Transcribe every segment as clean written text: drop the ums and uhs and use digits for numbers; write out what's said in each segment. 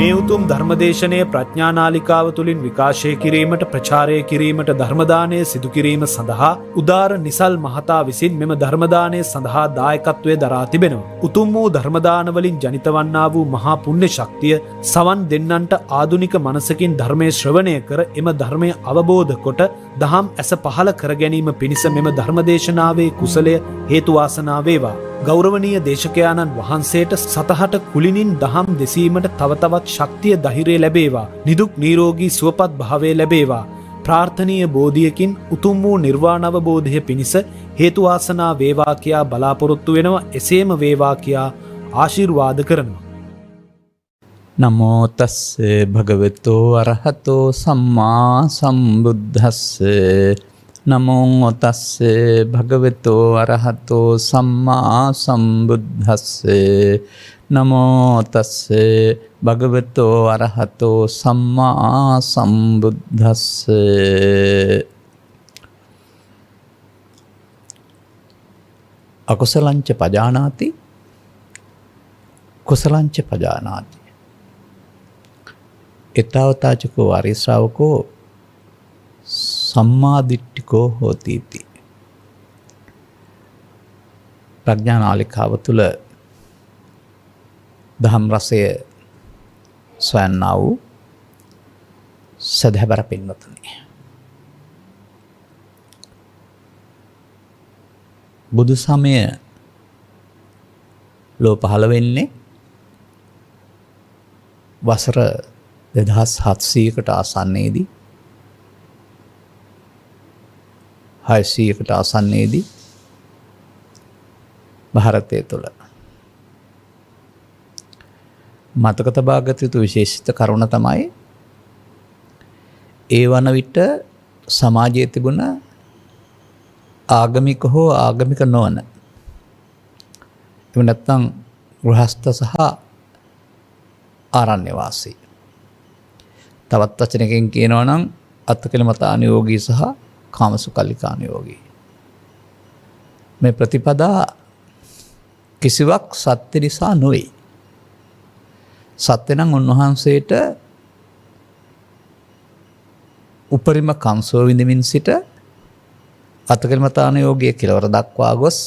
මේ උතුම් ධර්මදේශනයේ ප්‍රඥානාලිකාව තුළින් විකාශය කිරීමට ප්‍රචාරය කිරීමට ධර්මදානය සිදු කිරීම සඳහා උදාර නිසල් මහතා විසින් මෙම ධර්මදානය සඳහා දායකත්වය දරා තිබෙනවා. උතුම් වූ ධර්මදානවලින් ජනිත වන්නා වූ මහා පුණ්‍ය ශක්තිය සවන් දෙන්නන්ට ආධුනික මනසකින් ධර්මයේ ශ්‍රවණය කර එම ධර්මය අවබෝධ කොට දහම් ඇස පහළ කර ගැනීම පිණිස මෙම ධර්මදේශනාවේ කුසලය හේතු වාසනා වේවා. ගෞරවනීය දේශකයාණන් වහන්සේට සතහට කුලිනින් දහම් දෙසීමට තව තවත් ශක්තිය ධෛර්යය ලැබේවා. නිදුක් නිරෝගී සුවපත් භාවය ලැබේවා. ප්‍රාර්ථනීය බෝධියකින් උතුම් වූ නිර්වාණ අවබෝධය පිණිස හේතු වාසනා වේවා කියා බලාපොරොත්තු වෙනවා. එසේම වේවා කියා ආශිර්වාද කරනවා. නමෝ තස්සේ භගවතෝ අරහතෝ සම්මා සම්බුද්දස්සේ නමෝ තස්සේ භගවතෝ අරහතෝ සම්මා සම්බුද්දස්සේ නමෝ තස්සේ භගවතෝ අරහතෝ සම්මා සම්බුද්දස්සේ අකුසලංච පජානාති කුසලංච පජානාති එතාවතාචකෝ ආර්ය ශ්‍රාවකෝ සම්මාදිට්ඨිකෝ හෝති इति. ප්‍රඥානාලිකාව තුළ දහම් රසය සොයන්නා වූ සදහැබර පින්වතුනි, බුදු සමය ලෝ පහළ වෙන්නේ වසර 2700කට ආසන්නයේදී 600කට ආසන්නයේදී ಭಾರತය තුළ මතක තබාගත යුතු විශේෂිත කරුණ තමයි ඒ වන විට සමාජයේ තිබුණ ආගමික හෝ ආගමික නොවන එහෙම නැත්නම් ගෘහස්ත සහ ආරණ්‍ය වාසී, තවත් වචනකින් කියනවා නම් අත්කලමතානුයෝගී සහ කාමසුකල්ලිකානුයෝගී, මේ ප්‍රතිපදා කිසිවක් සත්‍ය නිසා නොවේ. සත්‍ය නම් උන්වහන්සේට උපරිම කංසෝ විඳමින් සිට අත්කලමතානුයෝගී කෙලවර දක්වා ගොස්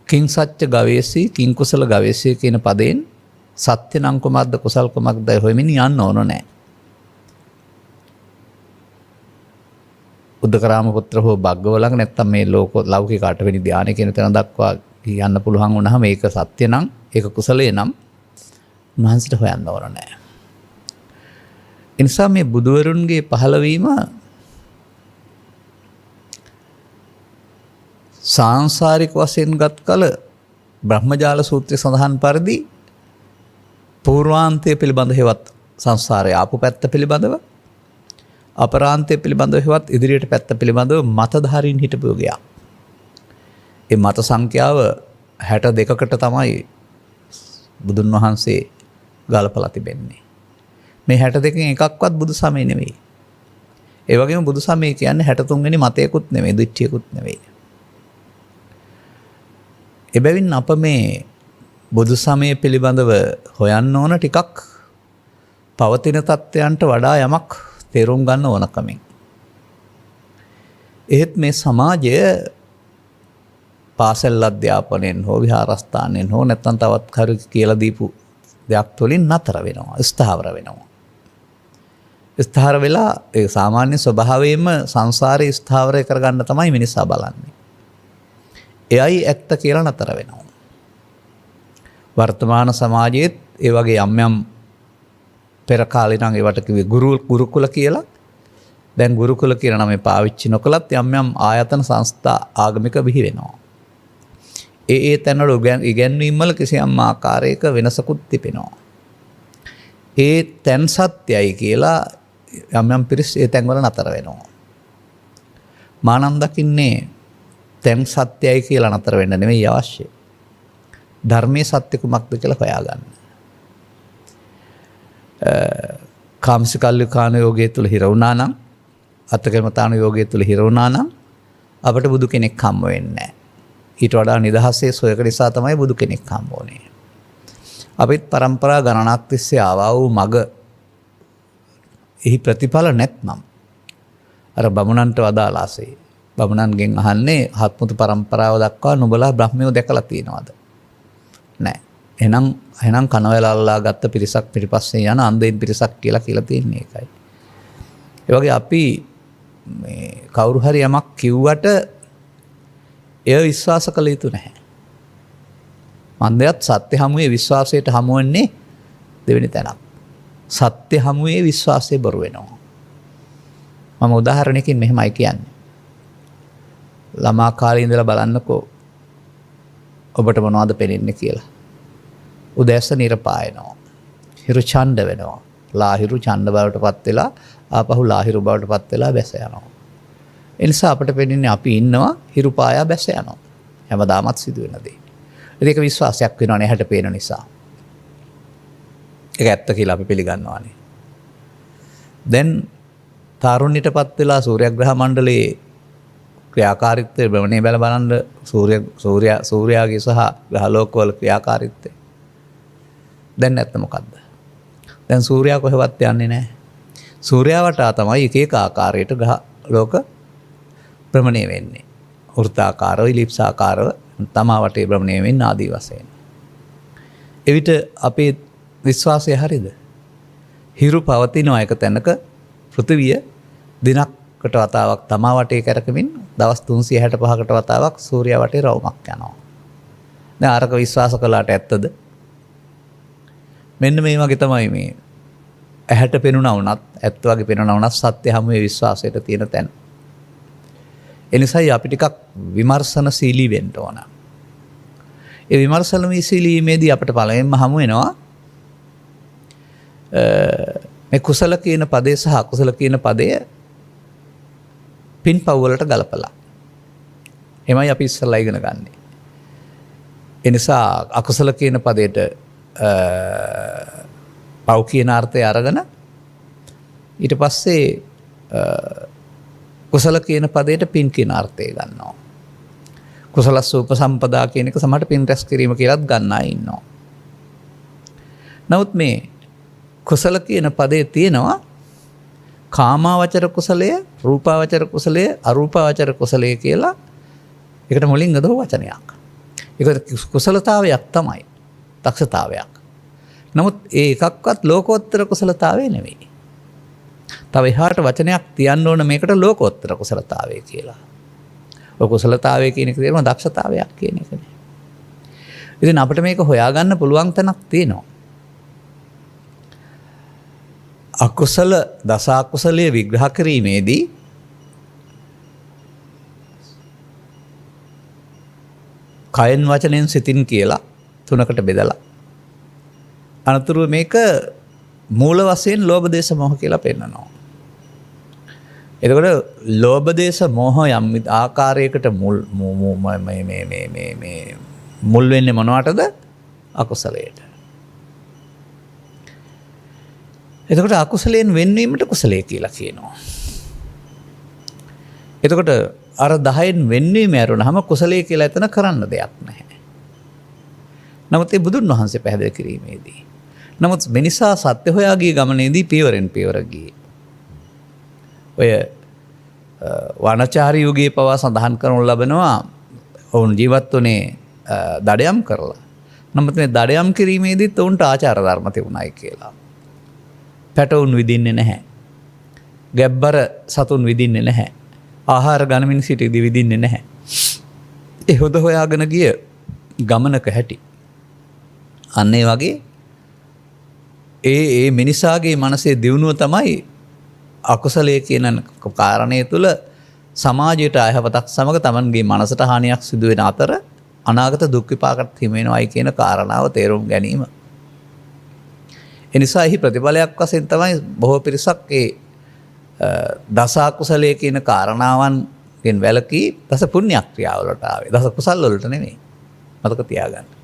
කිං සත්‍ය ගවේෂී කිං කුසල ගවේෂී කියන පදයෙන් සත්‍ය නම් කුමක්ද කුසල් කුමක්ද හොයමින් යන්න ඕන නැහැ. උද්දකරාම පුත්‍ර හෝ භග්ගවලංග නැත්තම් මේ ලෞකික අටවෙනි ධානය කියන තැන දක්වා යන්න පුළුවන් වුණාම ඒක සත්‍ය නම් ඒක කුසලයේ නම් උන්වහන්සේට හොයන්න ඕන නැහැ. ඒ නිසා මේ බුදුවරුන්ගේ පහළවීම සාංශාරික වශයෙන් ගත් කල බ්‍රහ්මජාල සූත්‍රයේ සඳහන් පරිදි පූර්වාන්තය පිළිබඳ හෙවත් සංසාරයේ ආපු පැත්ත පිළිබඳව, අපරාන්තය පිළිබඳව හෙවත් ඉදිරියට පැත්ත පිළිබඳව මතධාරීන් හිටපු ගියා. ඒ මත සංඛ්‍යාව 62කට තමයි බුදුන් වහන්සේ ගලපලා තිබෙන්නේ. මේ 62කින් එකක්වත් බුදු සමය නෙවෙයි. ඒ වගේම බුදු සමය කියන්නේ 63 වෙනි මතයකුත් නෙවෙයි, දිට්ඨියකුත් නෙවෙයි. එබැවින් අප මේ බුදු සමය පිළිබඳව හොයන්න ඕන ටිකක් පවතින තත්ත්වයන්ට වඩා යමක් තේරුම් ගන්න ඕනකමින්. එහෙත් මේ සමාජය පාසල් අධ්‍යාපනයෙන් හෝ විහාරස්ථානයෙන් හෝ නැත්නම් තවත් කරු කියලා දීපු දෙයක් තුළින් නතර වෙනවා, ස්ථාවර වෙනවා. ස්ථාවර වෙලා ඒ සාමාන්‍ය ස්වභාවයෙන්ම සංසාරේ ස්ථාවරය කරගන්න තමයි මිනිසා බලන්නේ. එයයි ඇත්ත කියලා නතර වෙනවා. වර්තමාන සමාජයේත් ඒ වගේ යම් පෙර කාලේ නම් ඒවට කිව්වේ ගුරුකුල කියලා. දැන් ගුරුකුල කියන නම පාවිච්චි නොකලත් යම් ආයතන සංස්ථා ආගමික බිහි වෙනවා. ඒ තැන්වල ඉගැන්වීම් වල කිසියම් ආකාරයක වෙනසකුත් තිබෙනවා. ඒ තැන් සත්‍යයි කියලා යම් පිරිස් ඒ තැන්වල නතර වෙනවා. මානම් දකින්නේ තැන් සත්‍යයි කියලා නතර වෙන්න නෙමෙයි අවශ්‍ය. ධර්මයේ සත්‍ය කුමක්ද කියලා හොයාගන්න. කාමසිකල්ලිකාන යෝගයේ තුල හිර වුණා නම්, අත්කර්මතාන යෝගයේ තුල හිර වුණා නම් අපට බුදු කෙනෙක් හම්බ වෙන්නේ නැහැ. ඊට වඩා නිදහසේ සොයක නිසා තමයි බුදු කෙනෙක් හම්බ වුනේ. අපිත් පරම්පරා ගණනක් තිස්සේ ආවා වූ මග එහි ප්‍රතිඵල නැත්නම් අර බමුණන්ට වදාලාසේ බමුණන්ගෙන් අහන්නේ හත්මුතු පරම්පරාව දක්වා නුඹලා බ්‍රහ්මයෝ දැකලා තියෙනවද? නැහැ. එහෙනම් කනවැලල්ලා ගත්ත පිරිසක් පිටිපස්සේ යන අන්ධයින් පිරිසක් කියලා තියෙන්නේ ඒකයි. ඒ වගේ අපි මේ කවුරු හරි යමක් කිව්වට එය විශ්වාස කළ යුතු නැහැ. මන්දයත් සත්‍ය හමුවේ විශ්වාසයට හමු වෙන්නේ දෙවෙනි තැනක්. සත්‍ය හමුවේ විශ්වාසය බොරු වෙනවා. මම උදාහරණයකින් මෙහෙමයි කියන්නේ. ළමා කාලේ ඉඳලා බලන්නකෝ ඔබට මොනවද පෙනෙන්නේ කියලා. උදෑසන ඉර පායනවා. හිරු ඡණ්ඩ වෙනවා. ලාහිරු ඡණ්ඩ බවටපත් වෙලා ආපහු ලාහිරු බවටපත් වෙලා බැස යනවා. ඒ නිසා අපිට පෙනෙන්නේ අපි ඉන්නවා හිරු පායා බැස යනවා. හැමදාමත් සිදුවෙන දේ. ඒක විශ්වාසයක් වෙනවනේ හැට පේන නිසා. ඒක ඇත්ත කියලා අපි පිළිගන්නවානේ. දැන් තාරුණ්‍යයටපත් වෙලා සූර්යග්‍රහ මණ්ඩලයේ ක්‍රියාකාරීත්වය භ්‍රමණය බැල බලන්න සූර්යාගේ සහ ග්‍රහලෝකවල ක්‍රියාකාරීත්වය. දැන් නැත්නම් මොකද්ද? දැන් සූර්යා කොහෙවත් යන්නේ නැහැ. සූර්යා වටා තමයි එක එක ආකාරයට ග්‍රහ ලෝක භ්‍රමණය වෙන්නේ. වෘත්තාකාරව, ඉලිප්සාකාරව තමා වටේ භ්‍රමණය වෙන්නේ ආදී වශයෙන්. එවිට අපේ විශ්වාසය හරිද? හිරු පවතින එක තැනක පෘථිවිය දිනකට වතාවක් තමා වටේ කරකමින් දවස් 365කට වතාවක් සූර්යා වටේ රවුමක් යනවා. දැන් අරක විශ්වාස කළාට ඇත්තද? මෙන්න මේ වගේ තමයි මේ ඇහැට පෙනුණා වුණත් ඇත්ත වගේ පෙනුණා වුණත් සත්‍ය හැමුවේ විශ්වාසයට තියෙන තැන. ඒ නිසායි අපි ටිකක් විමර්ශනශීලී වෙන්න ඕන. ඒ විමර්ශනශීලීමේදී අපිට පළවෙනිම හමු වෙනවා මේ කුසල කියන පදේ සහ අකුසල කියන පදය පින්පව් වලට ගලපලා. එමය අපි ඉස්සෙල්ලා ඉගෙන ගන්නෙ. ඒ නිසා අකුසල කියන පදයට පව් කියන අර්ථය අරගෙන ඊට පස්සේ කුසල කියන පදයට පින් කියන අර්ථය ගන්නවා. කුසලස්ස උපසම්පදා කියන එක සමහරට පින් රැස් කිරීම කියලාත් ගන්න අය ඉන්නවා. නමුත් මේ කුසල කියන පදේ තියෙනවා කාමාවචර කුසලය, රූපාවචර කුසලය, අරූපාවචර කුසලය කියලා ඒකට මුලින් ගදව වචනයක්. ඒක කුසලතාවයක් තමයි. දක්ෂතාවයක්. නමුත් ඒ එකක්වත් ලෝකෝත්තර කුසලතාවය නෙවෙයි. තව එහාට වචනයක් තියන්න ඕන මේකට ලෝකෝත්තර කුසලතාවය කියලා. ඔය කුසලතාවය කියන එක තේරුම දක්ෂතාවයක් කියන එකනේ. ඉතින් අපිට මේක හොයාගන්න පුළුවන් තැනක් තියෙනවා. අකුසල දස අකුසලයේ විග්‍රහ කිරීමේදී කයෙන් වචනෙන් සිතින් කියලා තුනකට බෙදලා අනතුරුව මේක මූල වශයෙන් ලෝභ දේශ මොහ කියලා පෙන්නනවා. එතකොට ලෝභ දේශ මොහ යම් ආකාරයකට මුල් වෙන්නේ මොනවටද? අකුසලයට. එතකොට අකුසලයෙන් වෙන්වීමට කුසලයේ කියලා කියනවා. එතකොට අර 10න් වෙන්වීම ඇරුණාම කුසලයේ කියලා එතන කරන්න දෙයක් නැහැ. නමුත් ඒ බුදුන් වහන්සේ පැහැදිලි කිරීමේදී නමුත් මිනිසා සත්‍ය හොයා ගිය ගමනේදී පියවරෙන් පියවර ගියේ. ඔය වනචාරී යුගයේ පවා සඳහන් කරනු ලබනවා ඔවුන් ජීවත් වුණේ දඩයම් කරලා. නමුත් මේ දඩයම් කිරීමේදීත් ඔවුන්ට ආචාර ධර්ම තිබුණායි කියලා. පැටවුන් විදින්නේ නැහැ. ගැබ්බර සතුන් විදින්නේ නැහැ. ආහාර ගනිමින් සිටීදී විදින්නේ නැහැ. ඒ හොද හොයාගෙන ගිය ගමනක හැටි. අන්න ඒ වගේ ඒ මිනිසාගේ මනසේ දියුණුව තමයි අකුසලයේ කියන කාරණය තුළ සමාජයට අයහපතක් සමග තමන්ගේ මනසට හානියක් සිදු වෙන අතර අනාගත දුක් විපාකත් හිමි වෙනවයි කියන කාරණාව තේරුම් ගැනීම. එනිසා එහි ප්‍රතිඵලයක් වශයෙන් තමයි බොහෝ පිරිසක් ඒ දස අකුසලයේ කියන කාරණාවන්ගෙන් වැළකී දස පුණ්‍ය ක්‍රියාවලට ආවේ. දස කුසල් වලට නෙමෙයි. මතක තියාගන්න.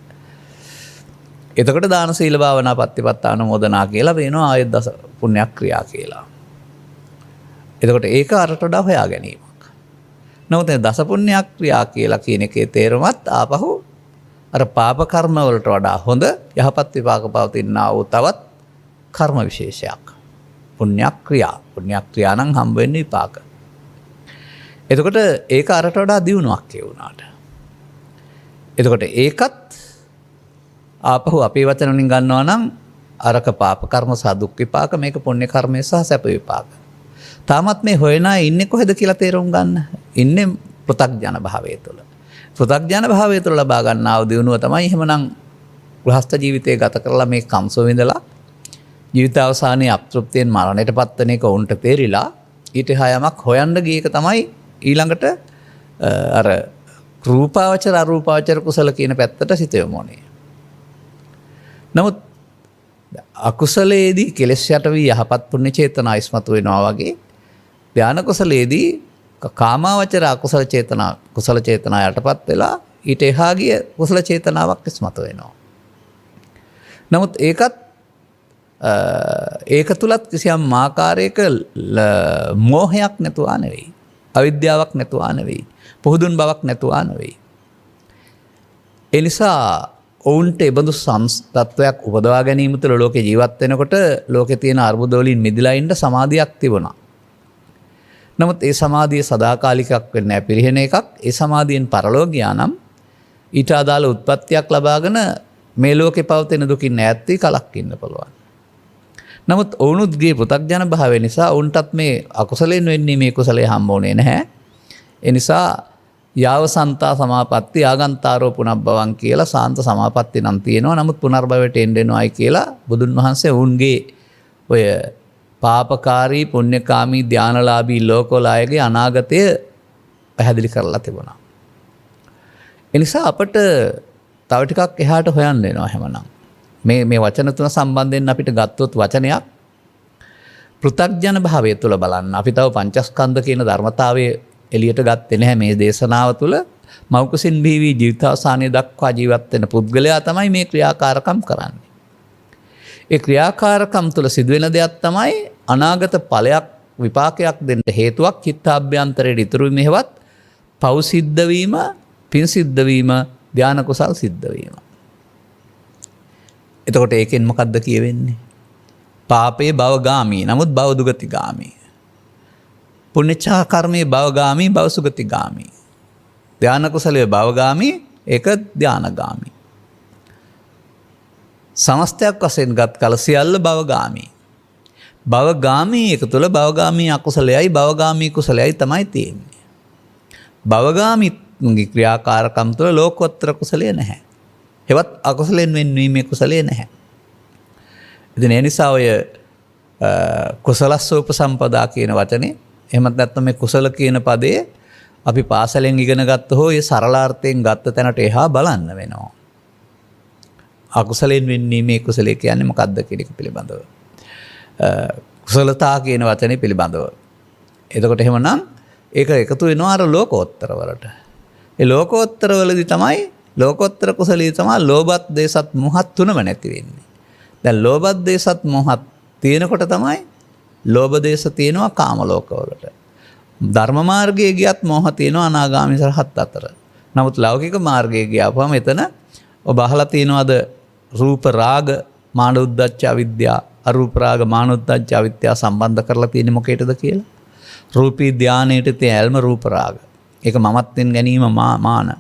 එතකොට දාන සීල භාවනා පත්තිපත්ත අනුමෝදනා කියලා වෙනවා ආයෙත් දස පුණ්‍ය ක්‍රියා කියලා. එතකොට ඒක අරට වඩා හොයා ගැනීමක්. නමුත් දස පුණ්‍ය ක්‍රියා කියලා කියන එකේ තේරුමත් ආපහු අර පාප කර්ම වලට වඩා හොඳ යහපත් විපාක පවතිනා වූ තවත් කර්ම විශේෂයක්. පුණ්‍යක්‍රියා නම් හම්බ වෙන්නේ විපාක. එතකොට ඒක අරට වඩා දියුණුවක් ඒ වුණාට. එතකොට ඒකත් ආපහු අපේ වචන වලින් ගන්නවා නම් අරක පාප කර්ම සහ දුක් විපාක, මේක පුණ්‍ය කර්මය සහ සැප විපාක. තාමත් මේ හොයන අය ඉන්නේ කොහෙද කියලා තේරුම් ගන්න. ඉන්නේ පෘථග්ජන භාවය තුළ. පෘථග්ජන භාවය තුළ ලබා ගන්නා වූ දියුණුව තමයි එහෙමනම් ගෘහස්ත ජීවිතය ගත කරලා මේ කම්සෝ විඳලා ජීවිතාවසානයේ අපතෘප්තියෙන් මරණයට පත්වන එක උන්ට තේරිලා ඊට හයමක් හොයන්න ගිය එක තමයි ඊළඟට අර රූපාවචර අරූපාවචර කුසල කියන පැත්තට සිත යොමුනේ. නමුත් අකුසලයේදී කෙලෙස් යට වී යහපත් පුණ්‍ය චේතනා ඉස්මතු වෙනවා වගේ ධාන කුසලයේදී කාමාවචර අකුසල චේතනා කුසල චේතනා යටපත් වෙලා ඊට එහා ගිය කුසල චේතනාවක් ඉස්මතු වෙනවා. නමුත් ඒක තුලත් කිසියම් ආකාරයක මෝහයක් නැතුවා නෙවෙයි. අවිද්‍යාවක් නැතුවා නෙවෙයි. පොහුදුන් බවක් නැතුවා නෙවෙයි. ඒ නිසා ඔවුන්ට එබඳු තත්වයක් උපදවා ගැනීම තුළ ලෝකේ ජීවත් වෙනකොට ලෝකේ තියෙන අර්බුද වලින් මිදලා ඉන්න සමාධියක් තිබුණා. නමුත් ඒ සමාධිය සදාකාලිකයක් වෙන්නේ නැහැ, පිරිහෙන එකක්. ඒ සමාධියෙන් පරලෝක ගියා නම් ඊට අදාළ උත්පත්තියක් ලබාගෙන මේ ලෝකේ පවතින දුකින් ඈත් වී කලක් ඉන්න පුළුවන්. නමුත් ඔවුනුත්ගේ පෘථග්ජන භාවය නිසා ඔවුන්ටත් මේ අකුසලයෙන් වෙන්නේ මේ කුසලයේ හම්බුනේ නැහැ. ඒ නිසා යාව සන්තා සමාපatti ආගන්තාරෝ පුනබ්බවං කියලා සාන්ත සමාපatti නම් තියෙනවා. නමුත් පුනර්භවයට එන්නෙනවායි කියලා බුදුන් වහන්සේ ඔවුන්ගේ ඔය පාපකාරී පුණ්‍යකාමී ධානලාභී ලෝකෝලායගේ අනාගතය පැහැදිලි කරලා තිබුණා. ඒ නිසා අපට තව ටිකක් එහාට හොයන්න වෙනවා හැමනම්. මේ වචන තුන සම්බන්ධයෙන් අපිට ගත්තොත් වචනයක් පෘථග්ජන භාවය තුළ බලන්න. අපි තව පංචස්කන්ධ කියන ධර්මතාවයේ එළියට ගත්තේ නැහැ මේ දේශනාව තුළ. මෞකසින් බිහි ජීවිතාවසානයේ දක්වා ජීවත් වෙන පුද්ගලයා තමයි මේ ක්‍රියාකාරකම් කරන්නේ. ඒ ක්‍රියාකාරකම් තුළ සිදුවෙන දෙයක් තමයි අනාගත ඵලයක් විපාකයක් දෙන්න හේතුවක් චිත්තාභ්‍යන්තරයේ ඉතුරු මෙහෙවත් පව් සිද්ධ වීම, පින් සිද්ධ වීම, ධාන කුසල් සිද්ධ වීම. එතකොට ඒකෙන් මොකද්ද කියවෙන්නේ? පාපේ භවගාමී, නමුත් භව දුගතිගාමී. පුණ්‍යචා කර්මයේ භවගාමී, භව සුගතිගාමී. ධාන කුසලයේ භවගාමී, ඒක ධානගාමී. සමස්තයක් වශයෙන් ගත් කල සියල්ල භවගාමී. භවගාමී එක තුළ භවගාමී අකුසලයයි භවගාමී කුසලයයි තමයි තියෙන්නේ. භවගාමීගේ ක්‍රියාකාරකම් තුළ ලෝකෝත්තර කුසලය නැහැ. හෙවත් අකුසලෙන් වෙන්වීමේ කුසලය නැහැ. ඉතින් ඒ නිසා ඔය කුසලස්සෝපසම්පදා කියන වචනේ එහෙමත් නැත්නම් මේ කුසල කියන පදයේ අපි පාසලෙන් ඉගෙන ගත්ත හෝ ඒ සරලාර්ථයෙන් ගත්ත තැනට එහා බලන්න වෙනවා. අකුසලෙන් වෙන්නේ මේ කුසලයේ කියන්නේ මොකක්ද කියන එක පිළිබඳව. කුසලතා කියන වචනේ පිළිබඳව. එතකොට එහෙමනම් ඒක එකතු වෙනවා අර ලෝකෝත්තර වලට. ඒ ලෝකෝත්තර වලදී තමයි ලෝකෝත්තර කුසලයේ තමයි ලෝභත් දේසත් මොහත් තුනම නැති වෙන්නේ. දැන් ලෝභත් දේසත් මොහත් තියෙනකොට තමයි ලෝභ දේශ තියෙනවා කාම ලෝකවලට. ධර්ම මාර්ගයේ ගියත් මොහ තියෙනවා අනාගාමී සරහත් අතර. නමුත් ලෞකික මාර්ගයේ ගියාපුවම එතන ඔබ අහලා තියෙනවද රූප රාග මාන උද්දච්ච අවිද්‍යාව, අරූප රාග මාන උද්දච්ච අවිද්‍යාව සම්බන්ධ කරලා තියෙන්නේ මොකේද කියලා? රූපී ධානයේට තියෙන ඇල්ම රූප රාග. ඒක මමත්වෙන් ගැනීම මාන.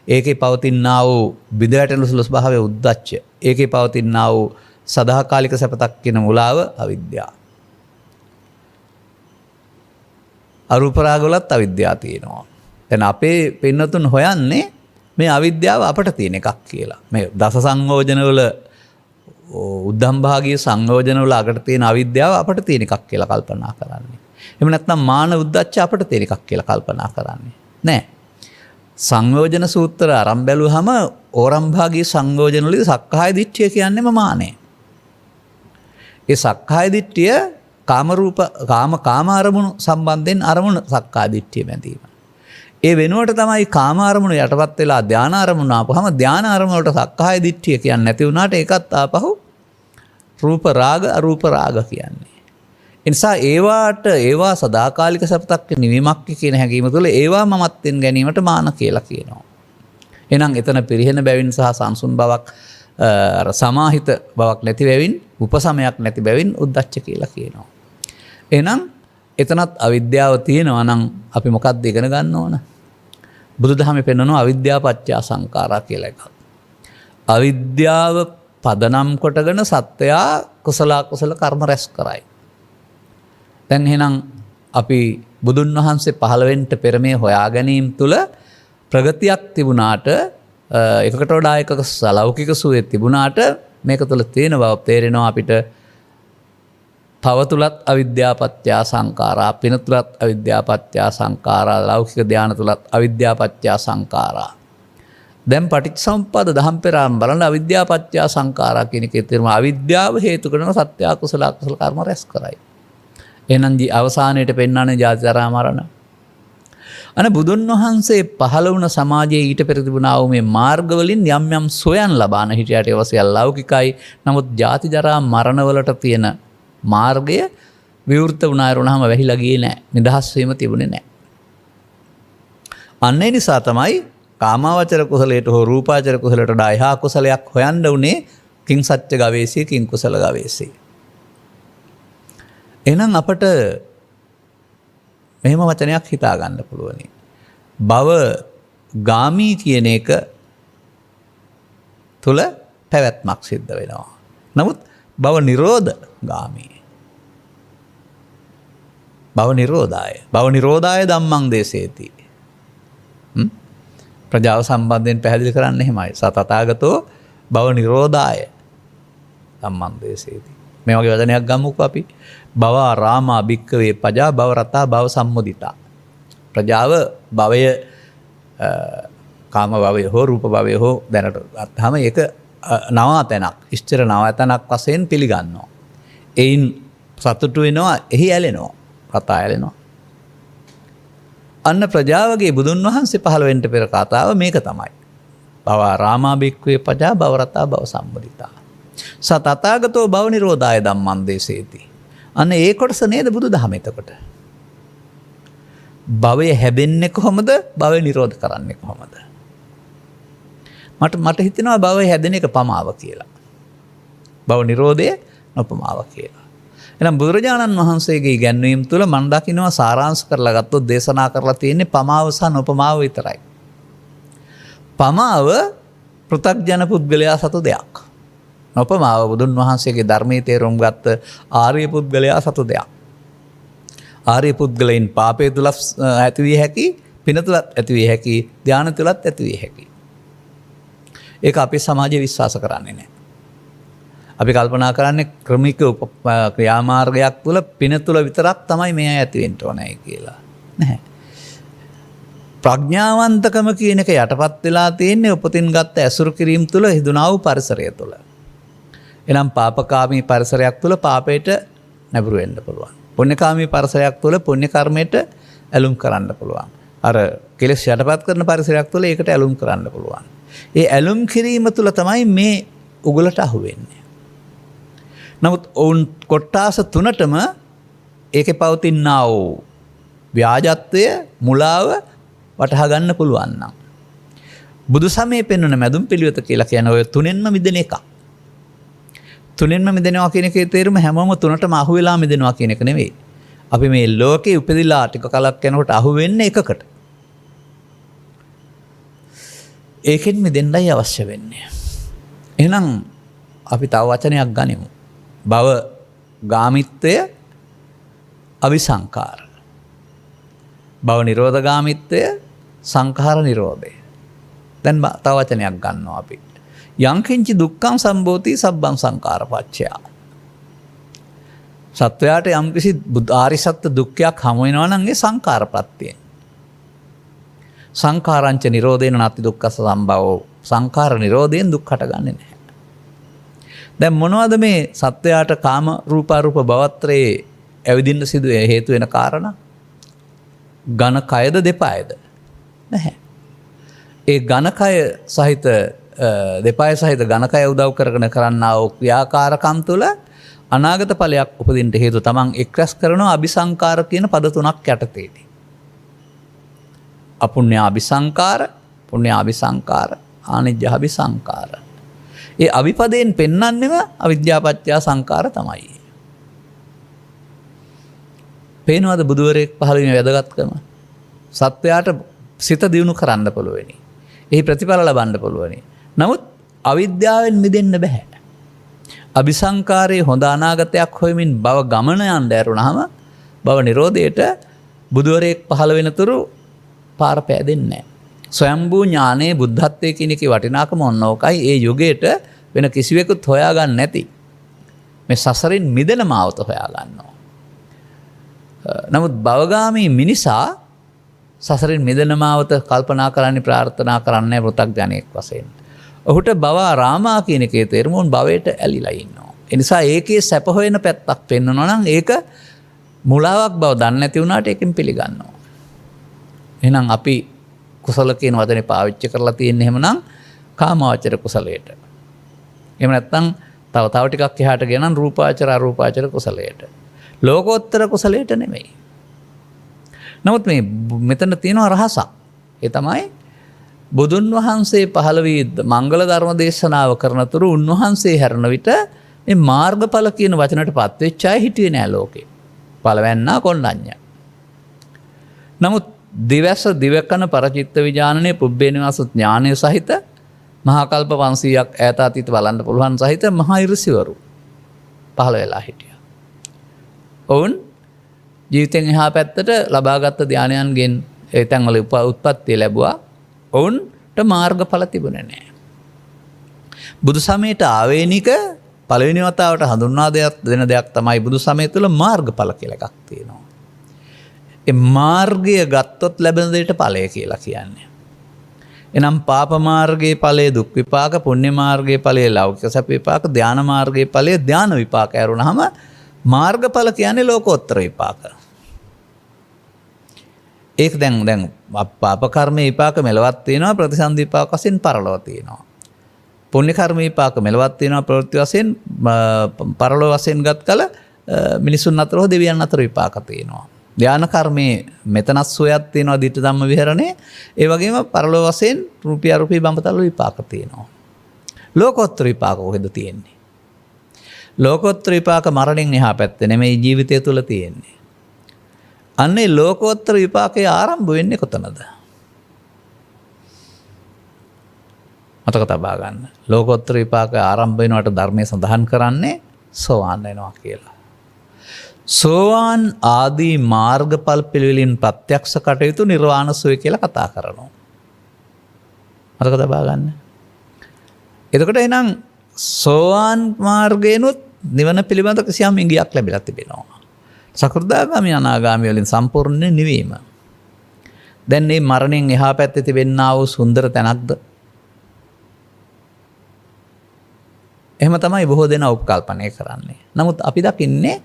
ඒකේ පවතිනා වූ බිඳවැටෙන සුළුස් භාවයේ උද්දච්ච. ඒකේ පවතිනා වූ සදාකාලික සැපතක් කියන මුලාව අවිද්‍යාව. අරූප රාග වලත් අවිද්‍යාව තියෙනවා. දැන් අපේ පින්නතුන් හොයන්නේ මේ අවිද්‍යාව අපට තියෙන එකක් කියලා. මේ දස සංයෝජන වල උද්දම් භාගීය සංයෝජන වල අකට තියෙන අවිද්‍යාව අපට තියෙන එකක් කියලා කල්පනා කරන්නේ. එහෙම නැත්නම් මාන උද්දච්ච අපට තියෙන එකක් කියලා කල්පනා කරන්නේ. නෑ. සංයෝජන සූත්‍ර ආරම්භ බැලුවහම ඕරම් භාගීය සංයෝජන වලදී සක්කාය දිට්ඨිය කියන්නේම මානෙ. ඒ සක්කාය දිට්ඨිය කාම අරමුණු සම්බන්ධයෙන් අරමුණු සක්කාය දිට්ඨිය බැඳීම. ඒ වෙනුවට තමයි කාම අරමුණු යටපත් වෙලා ධාන අරමුණු ආපුවම ධාන අරමුණ වලට සක්කාය දිට්ඨිය කියන්නේ නැති වුණාට ඒකත් ආපහු රූප රාග අරූප රාග කියන්නේ. ඒ නිසා ඒවා සදාකාලික සපතක් නිවීමක් කියන හැඟීම තුළ ඒවා මමත්වෙන් ගැනීමට මාන කියලා කියනවා. එහෙනම් එතන පිරිහෙන බැවින් සහ සංසුන් බවක් සමාහිත බවක් නැති බැවින් උපසමයක් නැති බැවින් උද්දච්ච කියලා කියනවා. එහෙනම් එතනත් අවිද්‍යාව තියෙනවා නම් අපි මොකක්ද ඉගෙන ගන්න ඕන? බුදුදහමේ පෙන්වනවා අවිද්‍යාව පත්‍ය සංඛාරා කියලා එකක්. අවිද්‍යාව පදනම් කොටගෙන සත්‍යයා කුසල අකුසල කර්ම රැස් කරයි. දැන් එහෙනම් අපි බුදුන් වහන්සේ පහළ වෙන්න පෙර මේ හොයා ගැනීම තුල ප්‍රගතියක් තිබුණාට එකකට වඩා එකක ලෞකික සුවේ තිබුණාට මේක තුල තියෙන බව තේරෙනවා අපිට. භව තුලත් අවිද්‍යාපත්‍ය සංඛාරා, පින තුලත් අවිද්‍යාපත්‍ය සංඛාරා, ලෞකික ධානය තුලත් අවිද්‍යාපත්‍ය සංඛාරා. දැන් පටිච්චසමුප්පාද දහම් පෙරාම බලන අවිද්‍යාපත්‍ය සංඛාරා කියන එකේ තේරුම අවිද්‍යාව හේතු කරන සත්‍ය අකුසල අකුසල කර්ම රැස් කරයි. එහෙනම් අවසානයේට පෙන්වන්නේ ජාති ජරා මරණ. අනේ බුදුන් වහන්සේ පහළ වුණ සමාජයේ ඊට පෙර තිබුණා වූ මේ මාර්ග වලින් යම් යම් සොයන් ලබාන හිටියට ඒවසිය ලෞකිකයි. නමුත් ජාති ජරා මරණ වලට තියෙන මාර්ගය විවෘත වුණාම වැහිලා ගියේ නැහැ. නිදහස් වීම තිබුණේ නැහැ. අන්න ඒ නිසා තමයි කාමාවචර කුසලයට හෝ රූපාවචර කුසලයට වඩා එහා කුසලයක් හොයන්න උනේ කිං සත්‍ය ගවේෂී කිං කුසල ගවේෂී. එහෙනම් අපට මෙහෙම වචනයක් හිතා ගන්න පුළුවනි. භව ගාමී කියන එක තුල පැවැත්මක් සිද්ධ වෙනවා. නමුත් භව නිරෝධ ගාමී. භව නිරෝධාය. භව නිරෝධාය ධම්මං දේශේති. ප්‍රජාව සම්බන්ධයෙන් පැහැදිලි කරන්න එහෙමයි. සතතාගතෝ භව නිරෝධාය ධම්මං දේශේති. මේ වගේ වචනයක් ගමුකෝ අපි. භව රාමා භික්කවේ පජා භව රතා භව සම්මුදිතා. ප්‍රජාව භවය කාම භවය හෝ රූප භවය හෝ දැනට අත්හම ඒක නවාතැනක් ඉස්තර නවාතැනක් වශයෙන් පිළිගන්නවා. එයින් සතුටු වෙනවා, එහි ඇලෙනවා, රතා ඇලෙනවා. අන්න ප්‍රජාවගේ බුදුන් වහන්සේ පහළ වෙන්න පෙර කතාව මේක තමයි. භව රාමා භික්කවේ පජා භව රතා භව සම්මුදිතා. සතතාගතෝ භව නිරෝධාය ධම්මං දේශේති. අන්න ඒ කොටස නේද බුදුදහම එතකොට. භවය හැබෙන්නේ කොහොමද? භවය නිරෝධ කරන්නේ කොහොමද? මට හිතෙනවා භවය හැදෙන එක පමාව කියලා. භව නිරෝධය නොපමාව කියලා. එහෙනම් බුදුරජාණන් වහන්සේගේ ඉගැන්වීම් තුළ මම දකින්නවා සාරාංශ කරලා ගත්තොත් දේශනා කරලා තියෙන්නේ පමාව සහ නොපමාව විතරයි. පමාව පෘථග්ජන පුද්ගලයා සතු දෙයක්. නොපමාව බුදුන් වහන්සේගේ ධර්මයේ තේරුම් ගත්ත ආර්ය පුද්ගලයා සතු දෙයක්. ආර්ය පුද්ගලයන් පාපේ තුල ඇතිවිය හැකි, පින තුලත් ඇතිවිය හැකි, ධානය තුලත් ඇතිවිය හැකි. ඒක අපේ සමාජයේ විශ්වාස කරන්නේ නැහැ. අපි කල්පනා කරන්නේ ක්‍රමික ක්‍රියාමාර්ගයක් තුල පින තුල විතරක් තමයි මේ ඇති වෙන්න ඕනේ කියලා. නැහැ. ප්‍රඥාවන්තකම කියන එක යටපත් වෙලා තියෙන්නේ උපතින් ගත්ත ඇසුරු කිරීම තුල හිදුනා වූ පරිසරය තුල. එනම් පාපකාමී පරිසරයක් තුල පාපයට නැඹුරු වෙන්න පුළුවන්. පුණ්‍යකාමී පරිසරයක් තුල පුණ්‍ය කර්මයට ඇලුම් කරන්න පුළුවන්. අර කෙලෙස් යටපත් කරන පරිසරයක් තුල ඒකට ඇලුම් කරන්න පුළුවන්. ඒ ඇලුම් කිරීම තුල තමයි මේ උගලට අහු වෙන්නේ. නමුත් ඔවුන් කොට්ටාස තුනටම ඒකේ පවතිනා වූ ව්‍යාජත්වය, මුලාව වටහා ගන්න පුළුවන් නම් බුදු සමයේ පෙන්වන මැදුම් පිළිවෙත කියලා කියන ඔය තුනෙන්ම මිදෙන එක. තුනෙන්ම මිදෙනවා කියන එකේ තේරුම හැමෝම තුනටම අහු වෙලා මිදෙනවා කියන එක නෙවෙයි. අපි මේ ලෝකේ උපදිලා ටික කලක් යනකොට අහු වෙන්නේ එකකට. ඒකෙන් මිදෙන්නයි අවශ්‍ය වෙන්නේ. එහෙනම් අපි තව වචනයක් ගනිමු. භව ගාමිත්වය අபிසංකාර. භව නිරෝධ ගාමිත්වය සංඛාර නිරෝධය. දැන් තව වචනයක් ගන්නවා අපි. යංකින්චි දුක්ඛං සම්භෝති සබ්බං සංඛාරපච්චය. සත්වයාට යම්කිසි ආරි සත්‍ය දුක්ඛයක් හමු වෙනවා නම් ඒ සංඛාරපත්තියෙන්. සංඛාරංච නිරෝධේන නැති දුක්ඛ සම්භවෝ. සංඛාර නිරෝධයෙන් දුක් හටගන්නේ නැහැ. දැන් මොනවද මේ සත්වයාට කාම රූපාරූප භවත්‍රයේ ඇවිදින්න සිදු හේතු වෙන කාරණා? ඝන කයද දෙපායද? නැහැ. ඒ ඝන කය සහිත දෙපාය සහිත ඝන කය උදව් කරගෙන කරන්නා වූ ක්‍රියාකාරකම් තුළ අනාගත ඵලයක් උපදින්න හේතු තමන් එක්රැස් කරනවා අபிසංකාර කියන පද තුනක් යටතේදී. අපුඤ්ඤාபிසංකාර, පුණ්‍යාභිසංකාර, ආනිජ්ජාභිසංකාර. ඒ අවිපදයෙන් පෙන්වන්නෙම අවිද්‍යාපච්චය සංකාර තමයි. පේනවද බුදුවරයෙක් පහළ වීම වැදගත්කම? සත්වයාට සිත දියුණු කරන්න පුළුවනි. එහි ප්‍රතිඵල ලබන්න පුළුවනි. නමුත් අවිද්‍යාවෙන් මිදෙන්න බෑ. අபிසංකාරයේ හොඳ අනාගතයක් හොයමින් භව ගමන යන්න ඇරුණාම භව නිරෝධයට බුදුවරයෙක් පහළ වෙනතුරු පාර පෑදෙන්නේ නැහැ. ස්වයම්භූ ඥානයේ බුද්ධත්වයේ කියන එකේ වටිනාකම ඔන්න ඕකයි. ඒ යුගයට වෙන කිසිවෙකුත් හොයාගන්න නැති. මේ සසරින් මිදෙන මාවත හොයා ගන්නවා. නමුත් භවගාමී මිනිසා සසරින් මිදෙන මාවත කල්පනා කරන්නේ ප්‍රාර්ථනා කරන්නේ පෘථග්ජනෙක් වශයෙන්. ඔහුට භව රාමා කියන එකේ තේරුම උන් භවයට ඇලිලා ඉන්නවා. ඒ නිසා ඒකේ සැප හොයන පැත්තක් පෙන්වනවා නම් ඒක මුලාවක් බව දන්නේ නැති වුණාට ඒකෙන් පිළිගන්නවා. එහෙනම් අපි කුසල කියන වචනේ පාවිච්චි කරලා තියෙන්නේ එහෙමනම් කාමාවචර කුසලයට. එහෙම නැත්නම් තව ටිකක් එහාට ගෙනන් රූපාවචර අරූපාවචර කුසලයට. ලෝකෝත්තර කුසලයට නෙමෙයි. නමුත් මේ මෙතන තියෙනවා රහසක්. ඒ තමයි බුදුන් වහන්සේ පහළ වී මංගල ධර්ම දේශනාව කරනතුරු උන්වහන්සේ හැරෙන විට මේ මාර්ගඵල කියන වචනට පත්වෙච්ච අය හිටියේ නෑ ලෝකේ. පළවැන්නා කොණ්ඩඤ්ඤ. නමුත් දිවැස දිවකන පරචිත්ත විඥානනේ පුබ්බේ නිවාස ඥානය සහිත මහා කල්ප 500ක් ඈත අතීත බලන්න පුළුවන් සහිත මහා ඍෂිවරු පහළ වෙලා හිටියා. ඔවුන් ජීවිතෙන් එහා පැත්තට ලබාගත් ධානයන්ගෙන් ඒ තැන්වල උත්පත්ති ලැබුවා. ඔවුන්ට මාර්ගඵල තිබුණේ නැහැ. බුදු සමයට ආවේනික පළවෙනි වතාවට හඳුන්වා දෙන දෙයක් තමයි බුදු සමය තුළ මාර්ගඵල කියලා එකක් තියෙනවා. ඒ මාර්ගය ගත්තොත් ලැබෙන දෙයට ඵලය කියලා කියන්නේ. එනම් පාප මාර්ගයේ ඵලය දුක් විපාක, පුණ්‍ය මාර්ගයේ ඵලය ලෞකික සැප විපාක, ධාන මාර්ගයේ ඵලය ධාන විපාක ඇරුණාම මාර්ගඵල කියන්නේ ලෝකෝත්තර විපාක. ඒක දැන් පාප කර්ම විපාක මෙලවත් තියෙනවා, ප්‍රතිසන්දි විපාක වශයෙන් පරලොව තියෙනවා. පුණ්‍ය කර්ම විපාක මෙලවත් තියෙනවා, ප්‍රවෘත්ති වශයෙන් පරලොව වශයෙන් ගත් කල මිනිසුන් අතර හෝ දෙවියන් අතර විපාක තියෙනවා. ධාන කර්මයේ මෙතනත් සෝයක් තියෙනවා, ditta ධම්ම විහරණේ. ඒ වගේම පරලොව වශයෙන් රූපී අරූපී බඹතල විපාක තියෙනවා. ලෝකෝත්තර විපාක කොහෙද තියෙන්නේ? ලෝකෝත්තර විපාක මරණයෙන් එහා පැත්තේ නෙමෙයි ජීවිතය තුළ තියෙන්නේ. අන්නේ ලෝකෝත්තර විපාකයේ ආරම්භ වෙන්නේ කොතනද? මතක තබා ගන්න. ලෝකෝත්තර විපාකයේ ආරම්භ වෙනවට ධර්මයේ සඳහන් කරන්නේ සෝවාන් වෙනවා කියලා. සෝවාන් ආදී මාර්ගඵල පිළිවෙලින් ප්‍රත්‍යක්ෂ කටයුතු නිර්වාණ සෝය කියලා කතා කරනවා. මතක තබා ගන්න. එතකොට එහෙනම් සෝවාන් මාර්ගයනොත් නිවන පිළිබඳ කිසියම් ඉඟියක් ලැබිලා තිබෙනවා. සකෘදාගාමී අනාගාමී වලින් සම්පූර්ණ නිවීම. දැන් මේ මරණයෙන් එහා පැත්තේ තිබෙනා වූ සුන්දර තැනක්ද? එහෙම තමයි බොහෝ දෙනා උපකල්පනය කරන්නේ. නමුත් අපි දකින්නේ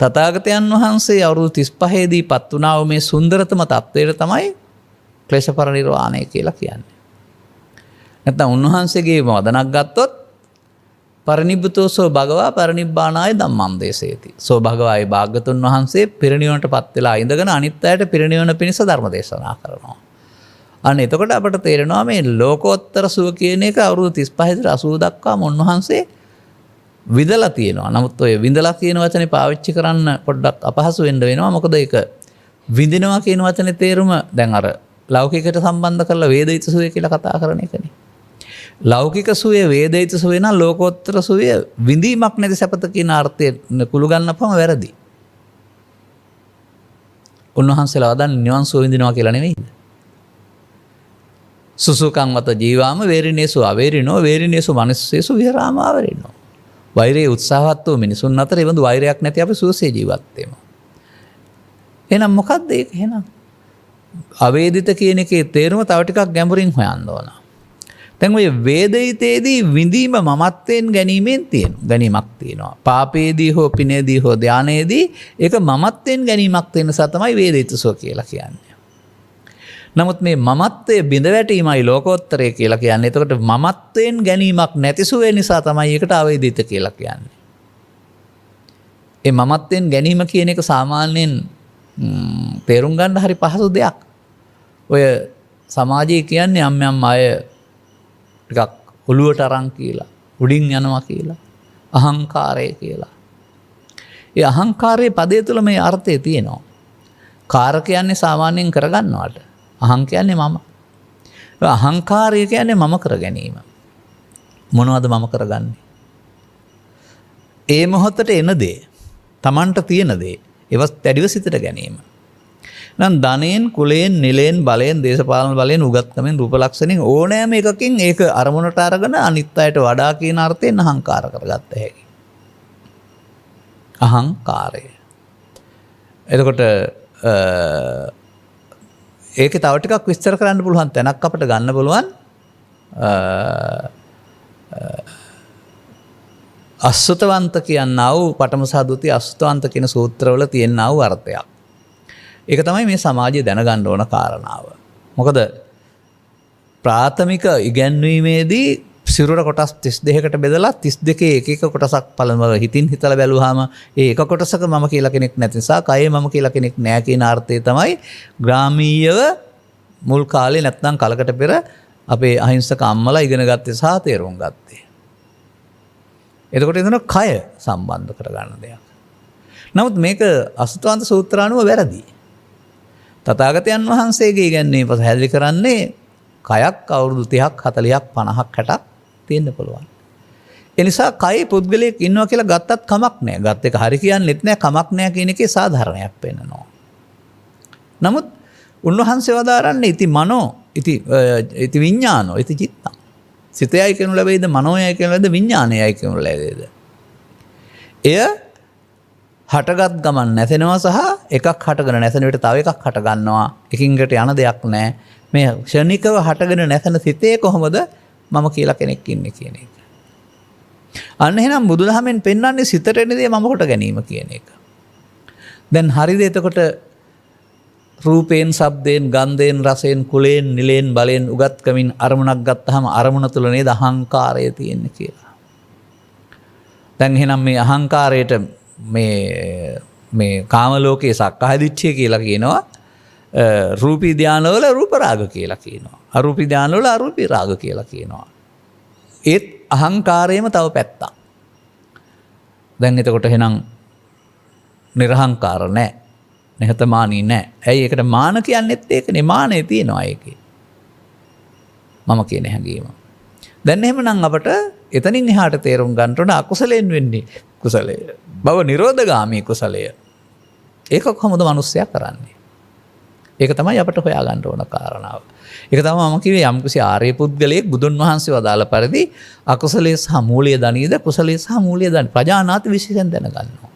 තථාගතයන් වහන්සේ අවුරුදු 35 දී පත් වුණා වූ මේ සුන්දරතම තත්වයට තමයි ක්ලේශ පරිනිර්වාණය කියලා කියන්නේ. නැත්නම් උන්වහන්සේගේ වදනක් ගත්තොත් පරිනිබ්බුතෝසෝ භගවා පරිනිබ්බානාය ධම්මං දේශේති. සෝ භගවායි භාග්‍යතුන් වහන්සේ පිරිනිවනට පත් වෙලා ඉඳගෙන අනිත් අයට පිරිනිවන පිණිස ධර්ම දේශනා කරනවා. අන්න එතකොට අපට තේරෙනවා මේ ලෝකෝත්තර සුව කියන එක අවුරුදු 35 ඉඳලා 80 දක්වාම උන්වහන්සේ විඳලා තියෙනවා. නමුත් ඔය විඳලා කියන වචනේ පාවිච්චි කරන්න පොඩ්ඩක් අපහසු වෙන්න වෙනවා. මොකද ඒක විඳිනවා කියන වචනේ තේරුම දැන් අර ලෞකිකයට සම්බන්ධ කරලා වේදිත සුවය කියලා කතා කරන එකනේ. ලෞකික සුවය වේදිත සුවය නම් ලෝකෝත්තර සුවය විඳීමක් නැති සැපත කියන අර්ථයෙන් කුළු ගන්නපම වැරදි. උන්වහන්සේලා වදන් නිවන් සුව විඳිනවා කියලා නෙවෙයිද? සුසුකං වත ජීවාම වේරිනේසු අවේරිනෝ වේරිනේසු මනසේසු විහරාම ආවරිනෝ. වෛරයේ උත්සාහවත් වූ මිනිසුන් අතර එවඳු වෛරයක් නැති අපි සුවසේ ජීවත් වෙමු. එහෙනම් මොකද්ද ඒක? එහෙනම් අවේදිත කියන එකේ තේරුම තව ටිකක් ගැඹුරින් හොයන්න ඕන. දැන් ඔය වේදිතේදී විඳීම මමත්වයෙන් ගැනීමෙන් ගැනීමක් තියෙනවා. පාපේදී හෝ පිනේදී හෝ ධානයේදී ඒක මමත්වයෙන් ගැනීමක් තියෙන නිසා තමයි වේදිත සුව කියලා කියන්නේ. නමුත් මේ මමත්වයේ බිඳ වැටීමයි ලෝකෝත්තරය කියලා කියන්නේ. එතකොට මමත්වයෙන් ගැනීමක් නැති සුවේ නිසා තමයි ඒකට අවේදිත කියලා කියන්නේ. ඒ මමත්වයෙන් ගැනීම කියන එක සාමාන්‍යයෙන් තේරුම් ගන්න හරි පහසු දෙයක්. ඔය සමාජයේ කියන්නේ යම් අය ටිකක් ඔළුවට අරන් කියලා උඩින් යනවා කියලා අහංකාරය කියලා. ඒ අහංකාරයේ පදේ තුල මේ අර්ථය තියෙනවා. කාර කියන්නේ සාමාන්‍යයෙන් කරගන්නවට. අහං කියන්නේ මම. අහංකාරය කියන්නේ මම කර ගැනීම. මොනවද මම කරගන්නේ? ඒ මොහොතට එන දේ, Tamanට තියෙන දේ, ඒවත් දැඩිව සිතට ගැනීම. නම් ධනයෙන්, කුලයෙන්, නිලයෙන්, බලයෙන්, දේශපාලන බලයෙන්, උගත්කමෙන්, රූප ලක්ෂණෙන් ඕනෑම එකකින් ඒක අරමුණට අරගෙන අනිත් අයට වඩා කියන අර්ථයෙන් අහංකාර කරගත්ත හැකි. අහංකාරය. එතකොට ඒක තව ටිකක් විස්තර කරන්න පුළුවන් තැනක් අපිට ගන්න පුළුවන්. අසුතවන්ත කියනා වූ පඨම සහ ဒုတိ අසුතවන්ත කියන සූත්‍රවල තියෙනා වූ අර්ථයක්. ඒක තමයි මේ සමාජය දැනගන්න ඕන කාරණාව. මොකද ප්‍රාථමික ඉගැන්වීමේදී සිරුර කොටස් 32කට බෙදලා 32 එක එක කොටසක් පළමුව හිතින් හිතලා බැලුවාම ඒ එක කොටසක මම කියලා කෙනෙක් නැති නිසා කයේ මම කියලා කෙනෙක් නැහැ කියන අර්ථය තමයි ග්‍රාමීයව මුල් කාලේ නැත්නම් කලකට පෙර අපේ අහිංසක අම්මලා ඉගෙන ගත්තේ සහ තේරුම් ගත්තේ. එතකොට එතන කය සම්බන්ධ කරගන්න දෙයක්. නමුත් මේක අසුතවන්ත සූත්‍රානුව වැරදි. තථාගතයන් වහන්සේගේ ඉගැන්වීම පැහැදිලි කරන්නේ කයක් අවුරුදු 30ක් 40ක් 50ක් 60ක් තියෙන්න පුළුවන්. ඒ නිසා කයේ පුද්ගලයෙක් ඉන්නවා කියලා ගත්තත් කමක් නැහැ. ගත් එක හරි කියන්නේත් නැහැ, කමක් නැහැ කියන එකේ සාධාරණයක් පෙන්නනවා. නමුත් උන්වහන්සේ වදාරන්නේ ඉති මනෝ, ඉති විඥානෝ, ඉති චිත්තං. සිතයයි කියනු ලැබෙයිද, මනෝයයි කියනු ලැබෙයිද, විඥානයයි කියනු ලැබෙයිද? එය හටගත් ගමන් නැසෙනවා සහ එකක් හටගෙන නැසෙන විට තව එකක් හට ගන්නවා. එකින්කට යන දෙයක් නැහැ. මේ ක්ෂණිකව හටගෙන නැසෙන සිතේ කොහොමද මම කියලා කෙනෙක් ඉන්නේ කියන එක. අන්න එහෙනම් බුදුදහමෙන් පෙන්වන්නේ සිතට එන දේ මම කොට ගැනීම කියන එක. දැන් හරිද? එතකොට රූපයෙන්, ශබ්දයෙන්, ගන්ධයෙන්, රසයෙන්, කුලයෙන්, නිලයෙන්, බලයෙන්, උගත්කමින් අරමුණක් ගත්තාම අරමුණ තුල නේද අහංකාරය තියෙන්නේ කියලා. දැන් එහෙනම් මේ අහංකාරයට මේ කාම ලෝකයේ සක්කාය දිට්ඨිය කියලා කියනවා. රූපී ධානවල රූප රාග කියලා කියනවා. අරූපී ධානවල අරූපී රාග කියලා කියනවා. ඒත් අහංකාරයේම තව පැත්තක්. දැන් එතකොට එහෙනම් නිර්හංකාර නැහැ. නිහතමානී නැහැ. ඇයි ඒකට මාන කියන්නේත් ඒකනේ. මානෙ තියෙනවා ඒකේ. මම කියන හැඟීම. දැන් එහෙමනම් අපට එතනින් එහාට තේරුම් ගන්න ඕන අකුසලයෙන් වෙන්නේ කුසලය. බව නිරෝධගාමී කුසලය. ඒක කොහොමද මිනිස්සයා කරන්නේ? ඒක තමයි අපට හොයාගන්න ඕන කාරණාව. ඒක තමයි මම කිව්වේ යම්කිසි ආර්ය පුද්ගලයෙක් බුදුන් වහන්සේ වදාළ පරිදි අකුසලයේ සහ මූලයේ දනීද කුසලයේ සහ මූලයේ දනී ප්‍රජානාති විශේෂයෙන් දැනගන්නවා.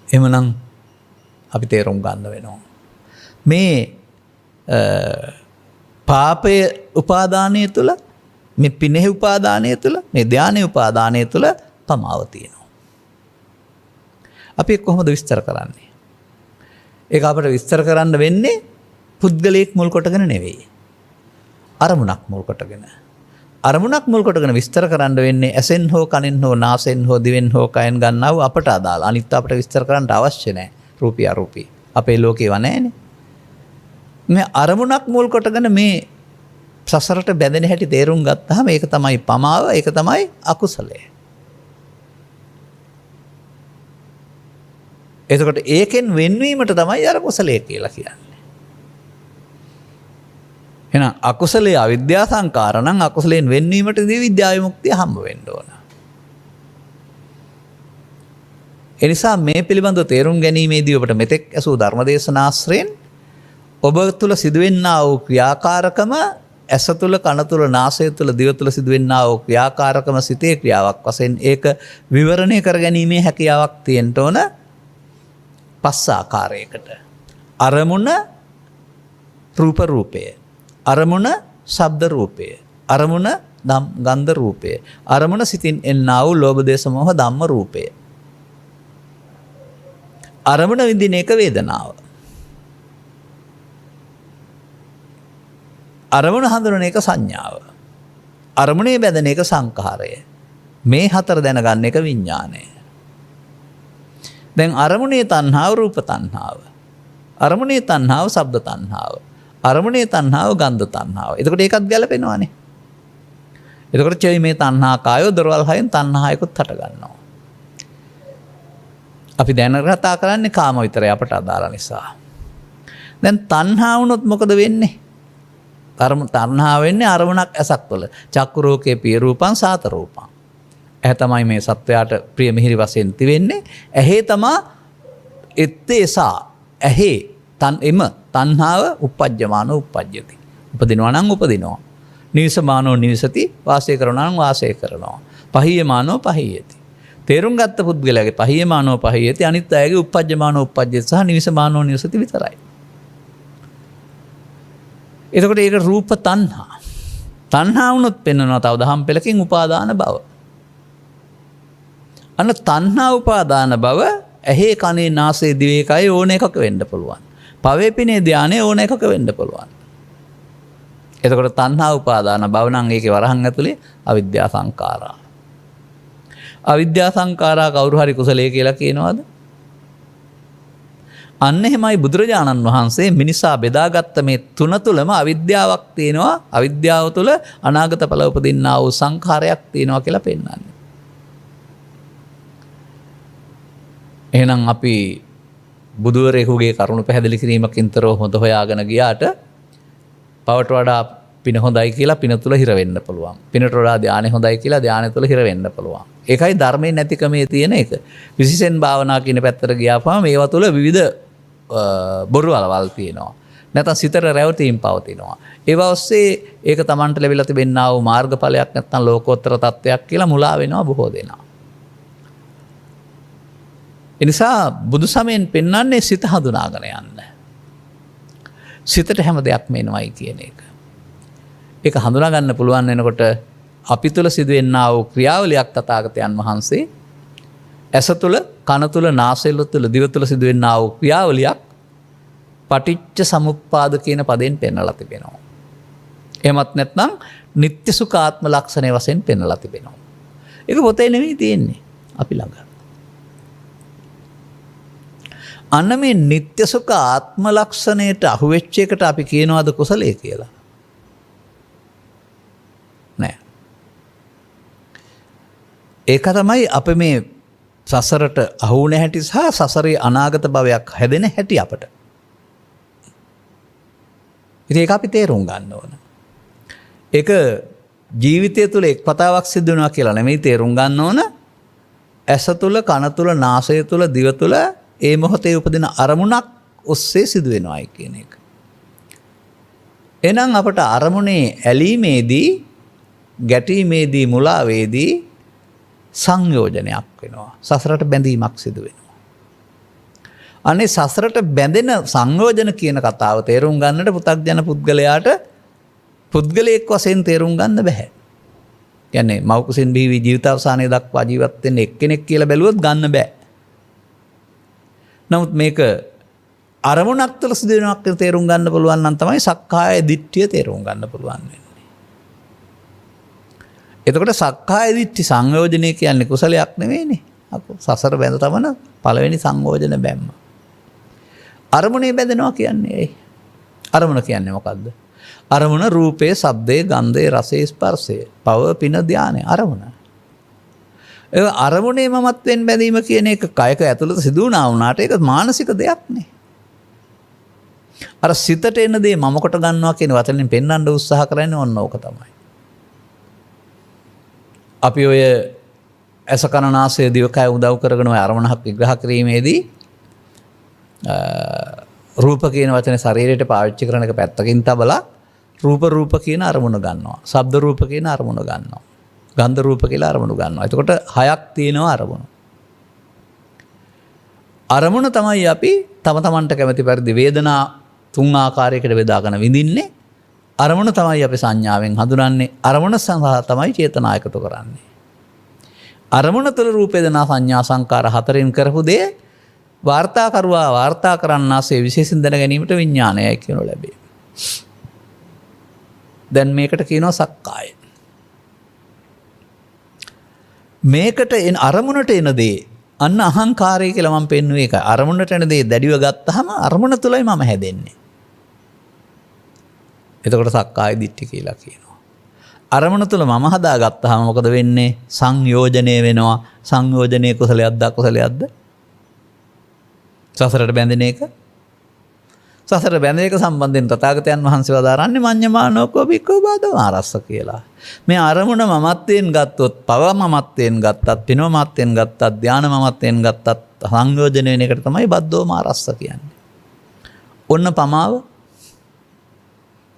එhmenan අපි තේරුම් ගන්න වෙනවා. මේ පාපය උපාදානය තුළ, මේ පිනෙහි උපාදානය තුළ, මේ ධානය උපාදානය තුළ පමාව තියෙනවා. අපි කොහොමද විස්තර කරන්නේ? ඒක අපිට විස්තර කරන්න වෙන්නේ පුද්ගලයෙක් මුල් කොටගෙන නෙවෙයි. අරමුණක් මුල් කොටගෙන. අරමුණක් මුල් කොටගෙන විස්තර කරන්න වෙන්නේ ඇසෙන් හෝ කනෙන් හෝ නාසෙන් හෝ දිවෙන් හෝ කයෙන් ගන්නා වූ අපට අදාළ. අනිත් අපිට විස්තර කරන්න අවශ්‍ය නැහැ. රූපී අරූපී. අපේ ලෝකේ ව නැහැනේ. මේ අරමුණක් මුල් කොටගෙන මේ සසරට බැඳෙන හැටි තේරුම් ගත්තාම ඒක තමයි පමාව, ඒක තමයි අකුසලය. එතකොට ඒකෙන් වෙන්වීමට තමයි අර කුසලය කියලා කියන්නේ. එහෙනම් අකුසලයේ අවිද්‍යා සංකාර නම් අකුසලයෙන් වෙන්වීමටදී විද්‍යා විමුක්තිය හම්බ වෙන්න ඕන. ඒ නිසා මේ පිළිබඳව තේරුම් ගැනීමේදී ඔබට මෙතෙක් ඇසූ ධර්මදේශනාශ්‍රයෙන් ඔබ තුළ සිදුවෙන්නා වූ ක්‍රියාකාරකම ඇස තුළ, කන තුළ, නාසය තුළ, දිව තුළ සිදුවෙන්නා වූ ක්‍රියාකාරකම සිතේ ක්‍රියාවක් වශයෙන් ඒක විවරණය කර ගැනීමේ හැකියාවක් තියෙන්න ඕන. පස් ආකාරයකට. අරමුණ රූප රූපය, අරමුණ ශබ්ද රූපය, අරමුණ ගන්ධ රූපය, අරමුණ සිතින් එන්නා වූ ලෝභ දේශ මොහ ධම්ම රූපය. අරමුණ විඳින එක වේදනාව. අරමුණ හඳුනන එක සංඥාව. අරමුණේ බැඳෙන එක සංඛාරය. මේ හතර දැනගන්න එක විඥානය. දැන් අරමුණේ තණ්හාව රූප තණ්හාව. අරමුණේ තණ්හාව ශබ්ද තණ්හාව. අරමුණේ තණ්හාව ගන්ධ තණ්හාව. එතකොට ඒකත් ගැලපෙනවානේ. එතකොට චෛ මේ තණ්හා කායෝ දරවල් හයෙන් තණ්හායකුත් හට ගන්නවා. අපි දැන කතා කරන්නේ කාම විතරයි අපට අදාළ නිසා. දැන් තණ්හා වුණොත් මොකද වෙන්නේ? තණ්හා වෙන්නේ අරමුණක් ඇසක් තුළ. චක්කු රූපේ පිය රූපං සාත රූපං. ඇහැ තමයි මේ සත්වයාට ප්‍රිය මිහිරි වශයෙන් තිවෙන්නේ. ඇහි තමා එත්තේසා ඇහි එම තණ්හාව උපජ්ජමානෝ උපජ්ජති. උපදිනවා නම් උපදිනවා. නිවිසමානෝ නිවිසති, වාසය කරනවා නම් වාසය කරනවා. පහීයමානෝ පහීයති. තේරුම් ගත්ත පුද්ගලයාගේ පහීයමානෝ පහීයති, අනිත් අයගේ උපජ්ජමානෝ උපජ්ජති සහ නිවිසමානෝ නිවිසති විතරයි. එතකොට ඒක රූප තණ්හා. තණ්හා වුණොත් පෙන්වනවා තව දහම් පෙළකින් උපාදාන බව. අන්න තණ්හා උපාදාන බව ඇහි කනේ නාසයේ දිවේ කය ඕන එකක වෙන්න පුළුවන්. පවේ පිනේ ධානයේ ඕන එකක වෙන්න පුළුවන්. එතකොට තණ්හා උපාදාන බව නම් ඒකේ වරහන් ඇතුලේ අවිද්‍යා සංඛාරා. අවිද්‍යා සංඛාරා කවුරු හරි කුසලයේ කියලා කියනවාද? අන්න එහෙමයි බුදුරජාණන් වහන්සේ මිනිසා බෙදාගත්ත මේ තුන තුලම අවිද්‍යාවක් තියෙනවා. අවිද්‍යාව තුල අනාගත ඵල උපදින්නා වූ සංඛාරයක් තියෙනවා කියලා පෙන්වන්නේ. එහෙනම් අපි බුදුවරයෙකුගේ කරුණ පැහැදිලි කිරීමකින් තොරව හොඳ හොයාගෙන ගියාට පවට වඩා පින හොඳයි කියලා පින තුල හිර වෙන්න පුළුවන්. පිනට වඩා ධානය හොඳයි කියලා ධානය තුල හිර වෙන්න පුළුවන්. ඒකයි ධර්මයේ නැතිකමේ තියෙන එක. විශේෂයෙන් භාවනා කියන පැත්තට ගියාපම මේවා තුල විවිධ බොරු වලවල් තියෙනවා. නැත්නම් සිතට රැවටීම් පවතිනවා. ඒවා ඔස්සේ ඒක Tamanට ලැබිලා තිබෙනා වූ මාර්ගඵලයක් නැත්නම් ලෝකෝත්තර තත්වයක් කියලා මුලා වෙනවා බොහෝ දෙනා. එනිසා බුදු සමයෙන් පෙන්වන්නේ සිත හඳුනාගෙන යන්න. සිතට හැම දෙයක්ම එනවයි කියන එක. ඒක හඳුනා ගන්න පුළුවන් වෙනකොට අපි තුල සිදුවෙනා වූ ක්‍රියාවලියක් තථාගතයන් වහන්සේ ඇස තුල, කන තුල, නාසය තුල, දිව තුල සිදුවෙනා වූ ක්‍රියාවලියක් පටිච්ච සමුප්පාද කියන පදයෙන් පෙන්වලා තිබෙනවා. එහෙමත් නැත්නම් නিত্য සුඛාත්ම ලක්ෂණය වශයෙන් පෙන්වලා තිබෙනවා. ඒක පොතේ නෙමෙයි තියෙන්නේ අපි ළඟ. අන්න මේ නিত্য සුඛ ආත්ම ලක්ෂණයට අහුවෙච්ච එකට අපි කියනවාද කුසලයේ කියලා? නෑ. ඒක තමයි අපි මේ සසරට අහු වුණ හැටි සහ සසරේ අනාගත භවයක් හැදෙන හැටි අපට. ඉතින් ඒක අපි තේරුම් ගන්න ඕන. ඒක ජීවිතය තුළ එක් වතාවක් සිද්ධ වෙනවා කියලා නෙමෙයි තේරුම් ගන්න ඕන. ඇස තුළ, කන තුළ, නාසය තුළ, දිව තුළ ඒ මොහොතේ උපදින අරමුණක් ඔස්සේ සිදු වෙනවායි කියන එක. එහෙනම් අපට අරමුණේ ඇලීමේදී, ගැටීමේදී, මුලාවේදී සංයෝජනයක් වෙනවා. සසරට බැඳීමක් සිදු වෙනවා. අනේ සසරට බැඳෙන සංයෝජන කියන කතාව තේරුම් ගන්නට පු탁ජන පුද්ගලයාට පුද්ගලයෙක් වශයෙන් තේරුම් ගන්න බෑ. කියන්නේ මව් කුසින් බිහි ජීවිතාවසානයේ දක්වා ජීවත් වෙන්න එක්කෙනෙක් කියලා බැලුවොත් ගන්න බෑ. නමුත් මේක අරමුණක් තුළ සිදු වෙනවක් කියලා තේරුම් ගන්න පුළුවන් නම් තමයි සක්කාය දිට්ඨිය තේරුම් ගන්න පුළුවන් වෙන්නේ. එතකොට සක්කාය දිට්ඨි සංයෝජනය කියන්නේ කුසලයක් නෙවෙයිනේ. සසර බැඳ තමන පළවෙනි සංයෝජන බැම්ම. අරමුණේ බැඳෙනවා කියන්නේ ඇයි? අරමුණ කියන්නේ මොකද්ද? අරමුණ රූපේ, ශබ්දේ, ගන්ධේ, රසේ, ස්පර්ශේ, පව, පින, ධානය අරමුණ. ඒ අරමුණේ මමත්වෙන් බැඳීම කියන එක කයක ඇතුළත සිදු වුණාට ඒක මානසික දෙයක් නේ. අර සිතට එන දේ මම කොට ගන්නවා කියන වචනෙන් පෙන්වන්න උත්සාහ කරන්නේ ඔන්න ඕක තමයි. අපි ඔය ඇස කන නාසය දිවකය උදව් කරගෙන ඔය අරමුණක් විග්‍රහ කිරීමේදී රූප කියන වචනේ ශරීරයට පාවිච්චි කරන එක පැත්තකින් තබලා රූප කියන අරමුණ ගන්නවා. ශබ්ද රූප කියන අරමුණ ගන්නවා. ගන්ධ රූප කියලා අරමුණු ගන්නවා. එතකොට හයක් තියෙනවා අරමුණු. අරමුණ තමයි අපි තම තමන්ට කැමති පරිදි වේදනා තුන් ආකාරයකට බෙදාගෙන විඳින්නේ. අරමුණ තමයි අපි සංඥාවෙන් හඳුනන්නේ. අරමුණ සඳහා තමයි චේතනා එකතු කරන්නේ. අරමුණ තුළ රූප වේදනා සංඥා සංකාර හතරෙන් කරපු දේ වාර්තාකරුවා වාර්තා කරන්නාසේ විශේෂයෙන් දැන ගැනීමට විඥානයයි කියනු ලැබේ. දැන් මේකට කියනවා සක්කාය. මේකට එන අරමුණට එන දේ අන්න අහංකාරය කියලා මම පෙන්වුවේ ඒක. අරමුණට එන දේ දැඩිව ගත්තාම අරමුණ තුලයි මම හැදෙන්නේ. එතකොට සක්කාය දිට්ඨි කියලා කියනවා. අරමුණ තුල මම හදාගත්තාම මොකද වෙන්නේ? සංයෝජනය වෙනවා. සංයෝජනයේ කුසලයක්ද අකුසලයක්ද? සසරට බැඳෙන එක. සසර බැඳෙන එක සම්බන්ධයෙන් තථාගතයන් වහන්සේ වදාරන්නේ මඤ්ඤමානෝකෝ භික්ඛු බාධෝ ආරස්ස කියලා. මේ අරමුණ මමත්වයෙන් ගත්තොත්, පව මමත්වයෙන් ගත්තත්, පිනව මමත්වයෙන් ගත්තත්, ධාන මමත්වයෙන් ගත්තත් සංයෝජන වෙන එකට තමයි බද්ධෝ මාරස්ස කියන්නේ. ඔන්න පමාව.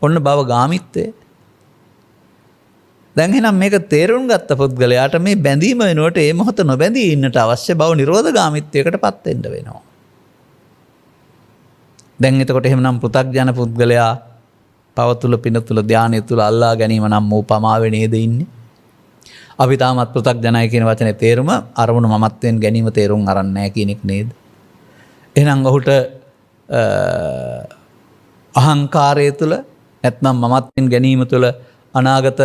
ඔන්න භව ගාමිත්වය. දැන් එහෙනම් මේක තේරුම් ගත්ත පුද්ගලයාට මේ බැඳීම වෙනුවට ඒ මොහොත නොබැඳී ඉන්නට අවශ්‍ය භව නිරෝධ ගාමිත්වයකටපත් වෙන්න වෙනවා. දැන් එතකොට එහෙමනම් පෘථග්ජන පුද්ගලයා පව තුල පින තුල ධානය තුල අල්ලා ගැනීම නම් වූ පමාවේ නේද ඉන්නේ. අපි තාමත් පෘථග්ජනයි කියන වචනේ තේරුම අරමුණු මමත්වයෙන් ගැනීම තේරුම් අරන් නැහැ කියන එක නේද? එහෙනම් ඔහුට අහංකාරය තුල නැත්නම් මමත්වයෙන් ගැනීම තුල අනාගත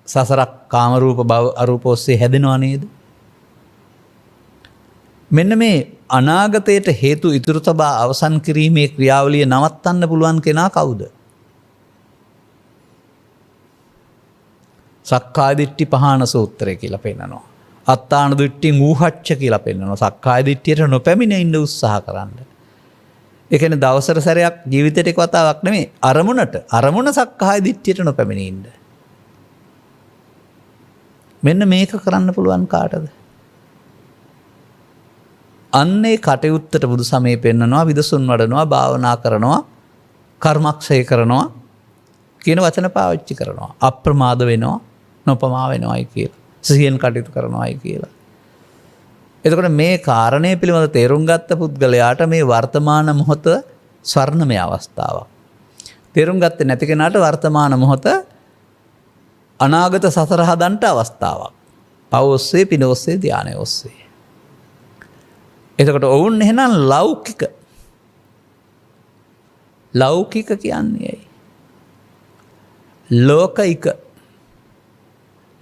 සසරක් කාම රූප භව අරූප ඔස්සේ හැදෙනවා නේද? මෙන්න මේ අනාගතයට හේතු ඉතුරු තබා අවසන් කිරීමේ ක්‍රියාවලිය නවත්තන්න පුළුවන් කෙනා කවුද? සක්කාය දිට්ඨි පහාන සූත්‍රය කියලා පෙන්නනවා. අත්තාන දිට්ඨි මූහච්ච කියලා පෙන්නනවා. සක්කාය දිට්ඨියට නොපැමිණ ඉන්න උත්සාහ කරන්න. ඒ කියන්නේ දවසට සැරයක් ජීවිතේට එක වතාවක් නෙමෙයි අරමුණ සක්කාය දිට්ඨියට නොපැමිණ ඉන්න. මෙන්න මේක කරන්න පුළුවන් කාටද? අන්නේ කටයුත්තට බුදු සමයේ පෙන්නනවා, විදසුන් වඩනවා, භාවනා කරනවා, කර්මක්ෂය කරනවා කියන වචන පාවිච්චි කරනවා. අප්‍රමාද වෙනවා, නොපමා වෙනවායි කියලා. සිහියෙන් කටයුතු කරනවායි කියලා. එතකොට මේ කාරණය පිළිබඳ තේරුම් ගත්ත පුද්ගලයාට මේ වර්තමාන මොහොත ස්වර්ණමය අවස්ථාවක්. තේරුම් ගත්තේ නැති කෙනාට වර්තමාන මොහොත අනාගත සසර හදන්න අවස්ථාවක්. පව ඔස්සේ, පින ඔස්සේ, ධානය ඔස්සේ. එතකොට ඔවුන් එහෙනම් ලෞකික කියන්නේ ඇයි?